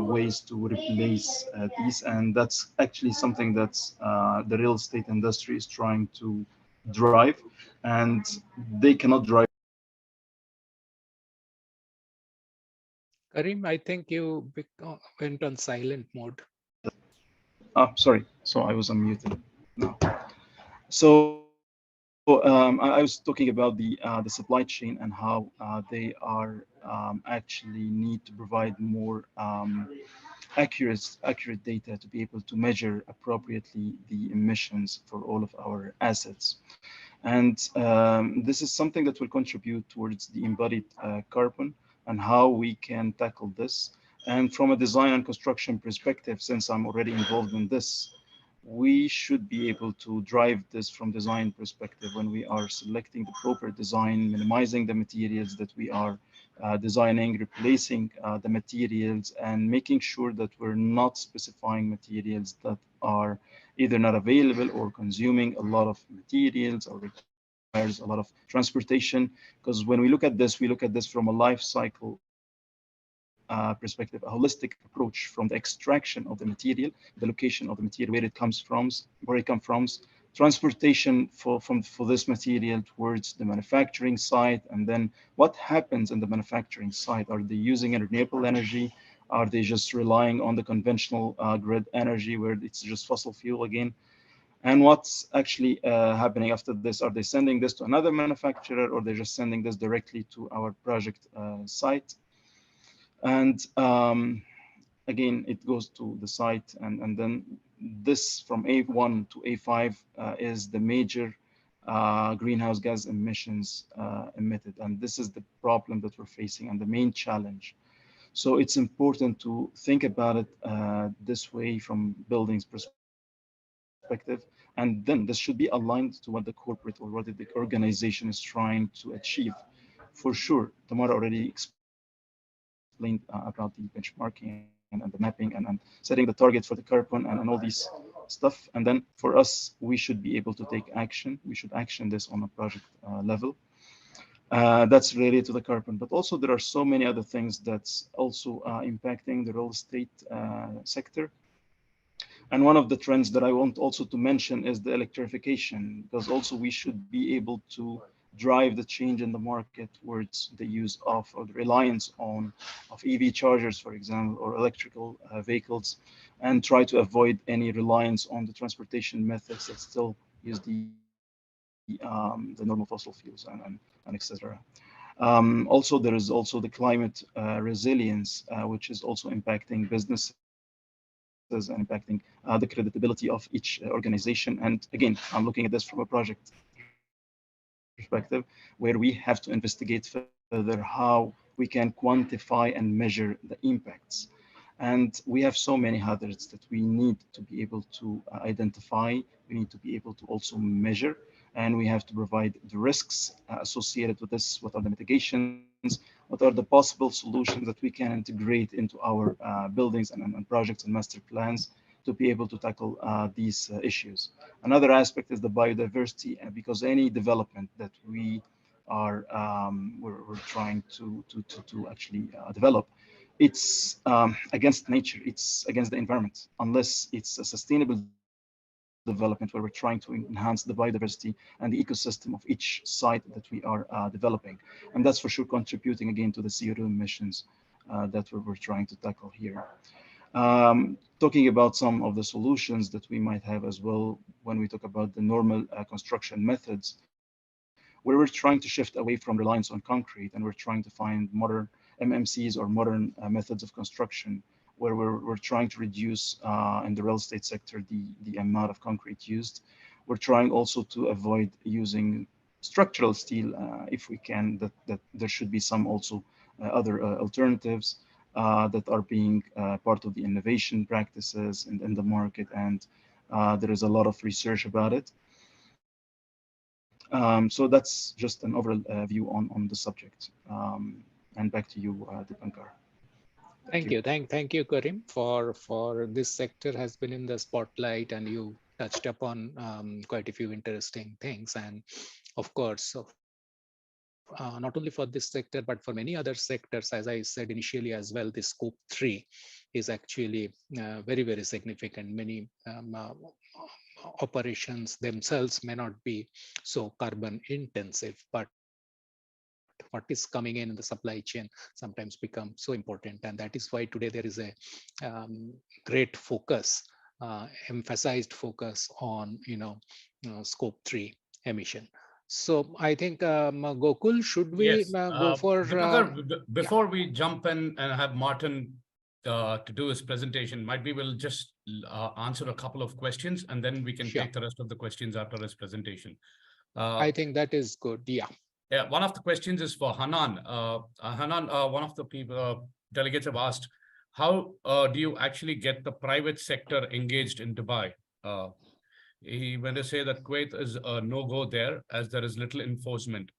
E: ways to replace these, and that's actually something that's the real estate industry is trying to drive, and they cannot drive.
A: Karim, I think you went on silent mode.
E: Sorry, so I was unmuted. No. So I was talking about the supply chain and how they are actually need to provide more accurate data to be able to measure appropriately the emissions for all of our assets. And this is something that will contribute towards the embodied carbon and how we can tackle this. And from a design and construction perspective, since I'm already involved in this, we should be able to drive this from design perspective when we are selecting the proper design, minimizing the materials that we are designing, replacing the materials, and making sure that we're not specifying materials that are either not available or consuming a lot of materials or requires a lot of transportation. Because when we look at this, we look at this from a life cycle perspective, a holistic approach from the extraction of the material, the location of the material, where it comes from, transportation for this material towards the manufacturing site, and then what happens in the manufacturing site. Are they using a renewable energy? Are they just relying on the conventional grid energy where it's just fossil fuel again? And what's actually happening after this? Are they sending this to another manufacturer, or they're just sending this directly to our project site? And again, it goes to the site, and then this from A1 to A5 is the major greenhouse gas emissions emitted. And this is the problem that we're facing and the main challenge. So it's important to think about it this way from buildings perspective. And then this should be aligned to what the corporate or what the organization is trying to achieve. For sure, Tamara already explained about the benchmarking and the mapping and setting the target for the carbon and all these stuff. And then for us, we should be able to take action. We should action this on a project level. That's related to the carbon, but also there are so many other things that's also impacting the real estate sector. And one of the trends that I want also to mention is the electrification, because also we should be able to drive the change in the market towards the use of, or the reliance on, of EV chargers, for example, or electrical vehicles, and try to avoid any reliance on the transportation methods that still use the normal fossil fuels and etc. Also, there is also the climate resilience, which is also impacting businesses and impacting the credibility of each organization. And again, I'm looking at this from a project perspective, where we have to investigate further how we can quantify and measure the impacts. And we have so many hazards that we need to be able to identify, we need to be able to also measure, and we have to provide the risks associated with this, what are the mitigations, what are the possible solutions that we can integrate into our buildings and projects and master plans to be able to tackle these issues. Another aspect is the biodiversity, because any development that we are we're trying to actually develop, it's against nature, it's against the environment, unless it's a sustainable development where we're trying to enhance the biodiversity and the ecosystem of each site that we are developing. And that's for sure contributing again to the CO2 emissions that we're trying to tackle here. Talking about some of the solutions that we might have as well when we talk about the normal construction methods, where we're trying to shift away from reliance on concrete, and we're trying to find modern MMCs or modern methods of construction, where we're trying to reduce in the real estate sector the amount of concrete used. We're trying also to avoid using structural steel if we can, that there should be some also other alternatives that are being part of the innovation practices in the market, and there is a lot of research about it. So that's just an overall view on the subject. And back to you, Dipankar.
A: Thank you, Karim, for this sector has been in the spotlight, and you touched upon quite a few interesting things. And of course, not only for this sector, but for many other sectors, as I said initially as well, the scope 3 is actually very, very significant. Many operations themselves may not be so carbon intensive, but what is coming in the supply chain sometimes become so important. And that is why today there is a great focus, emphasized focus on, scope 3 emission. So I think, Gokul, should we
F: Yes.
A: go for...
F: before we jump in and have Martin to do his presentation, might we will just answer a couple of questions, and then we can take the rest of the questions after his presentation.
A: I think that is good. Yeah.
F: Yeah. One of the questions is for Hanan. Hanan, one of the people delegates have asked, how do you actually get the private sector engaged in Dubai? When they say that Kuwait is a no-go there, as there is little enforcement.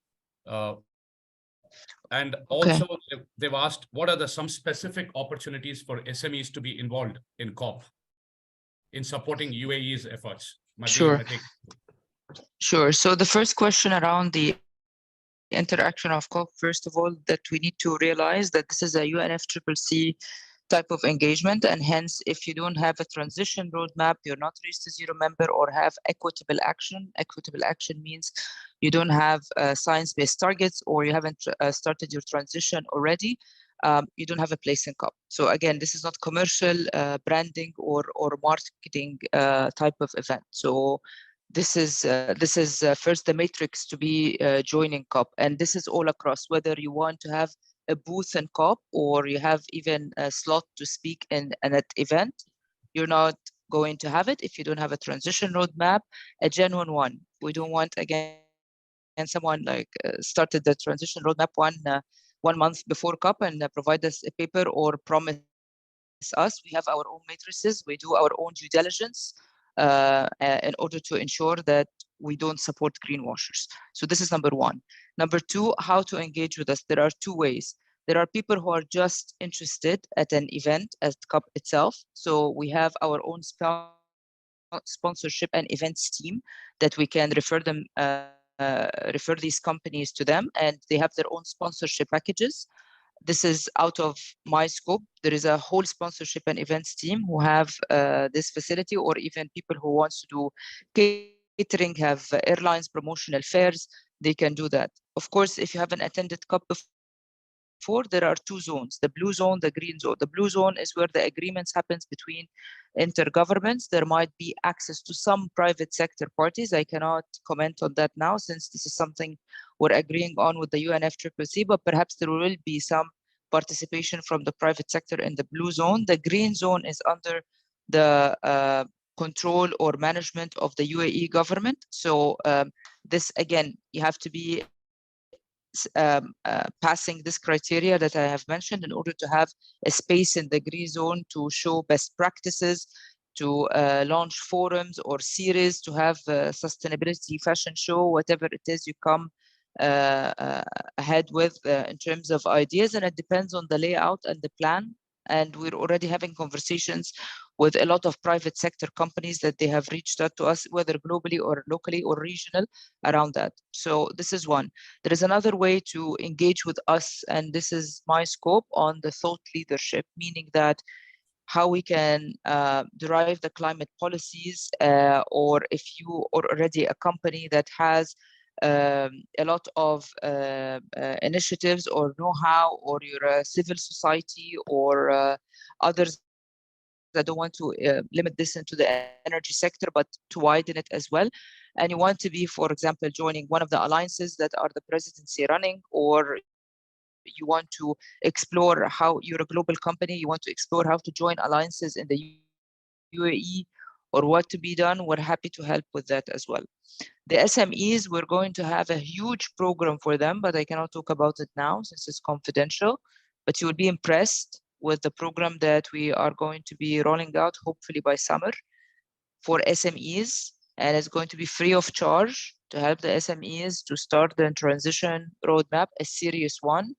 F: And also they've asked, what are some specific opportunities for SMEs to be involved in COP in supporting UAE's efforts?
B: Sure. So the first question around the interaction of COP, first of all, that we need to realize that this is a UNFCCC type of engagement, and hence if you don't have a transition roadmap, you're not reached a zero member, or have equitable action. Equitable action means you don't have science-based targets, or you haven't started your transition already, you don't have a place in COP. So again, this is not commercial branding or marketing type of event. So this is first the matrix to be joining COP, and this is all across, whether you want to have a booth in COP or you have even a slot to speak in that event. You're not going to have it if you don't have a transition roadmap, a genuine one. We don't want, again, someone like started the transition roadmap 1 month before COP and provide us a paper or promise us. We have our own matrices. We do our own due diligence in order to ensure that we don't support greenwashers. So this is number one. Number two, how to engage with us. There are two ways. There are people who are just interested at an event at COP itself. So we have our own sponsorship and events team that we can refer these companies to them, and they have their own sponsorship packages. this is out of my scope. There is a whole sponsorship and events team who have this facility, or even people who wants to do catering, have airlines, promotional fairs, they can do that. Of course, if you haven't attended COP before, there are two zones, the blue zone, the green zone. The blue zone is where the agreements happens between intergovernments. There might be access to some private sector parties. I cannot comment on that now, since this is something we're agreeing on with the UNFCCC, but perhaps there will be some participation from the private sector in the blue zone. The green zone is under the control or management of the UAE government. So this, again, you have to be passing this criteria that I have mentioned in order to have a space in the green zone to show best practices, to launch forums or series, to have a sustainability fashion show, whatever it is you come ahead with in terms of ideas. And it depends on the layout and the plan. And we're already having conversations with a lot of private sector companies that they have reached out to us, whether globally or locally or regional, around that. So this is one. There is another way to engage with us, and this is my scope, on the thought leadership, meaning that how we can derive the climate policies, or if you are already a company that has a lot of initiatives or know-how, or you're a civil society or others. I don't want to limit this into the energy sector, but to widen it as well. And you want to be, for example, joining one of the alliances that are the presidency running, or you want to explore how you're a global company, you want to explore how to join alliances in the UAE, or what to be done, we're happy to help with that as well. The SMEs, we're going to have a huge program for them, but I cannot talk about it now since it's confidential, but you will be impressed with the program that we are going to be rolling out, hopefully by summer, for SMEs. And it's going to be free of charge to help the SMEs to start the transition roadmap, a serious one,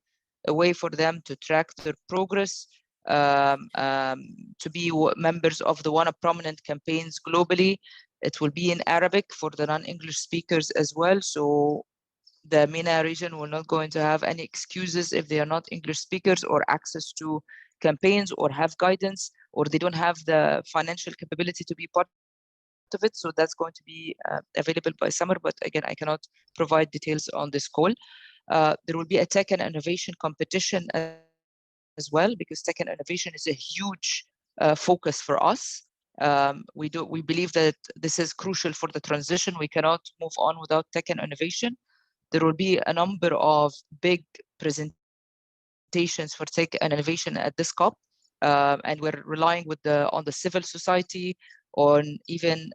B: a way for them to track their progress, to be members of the one of prominent campaigns globally. It will be in Arabic for the non-English speakers as well. So the MENA region will not going to have any excuses if they are not English speakers, or access to campaigns, or have guidance, or they don't have the financial capability to be part of it. So that's going to be available by summer. But again, I cannot provide details on this call. There will be a tech and innovation competition as well, because tech and innovation is a huge focus for us. We believe that this is crucial for the transition. We cannot move on without tech and innovation. There will be a number of big presentations for tech and innovation at this COP, and we're relying on the civil society, on even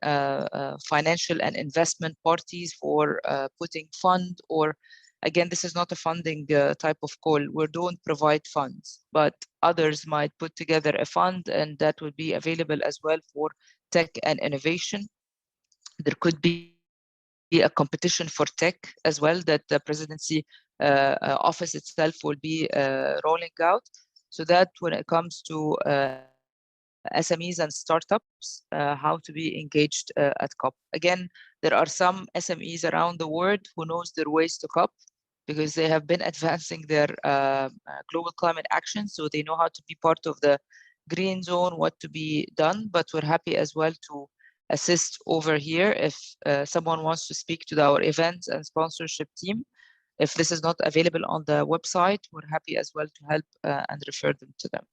B: financial and investment parties for putting fund, or again, this is not a funding type of call. We don't provide funds, but others might put together a fund, and that will be available as well for tech and innovation. There could be a competition for tech as well that the presidency office itself will be rolling out. So that when it comes to SMEs and startups, how to be engaged at COP. Again, there are some SMEs around the world who knows their ways to COP, because they have been advancing their global climate action. So they know how to be part of the green zone, what to be done, but we're happy as well to assist over here if someone wants to speak to our events and sponsorship team. If this is not available on the website, we're happy as well to help and refer them to them.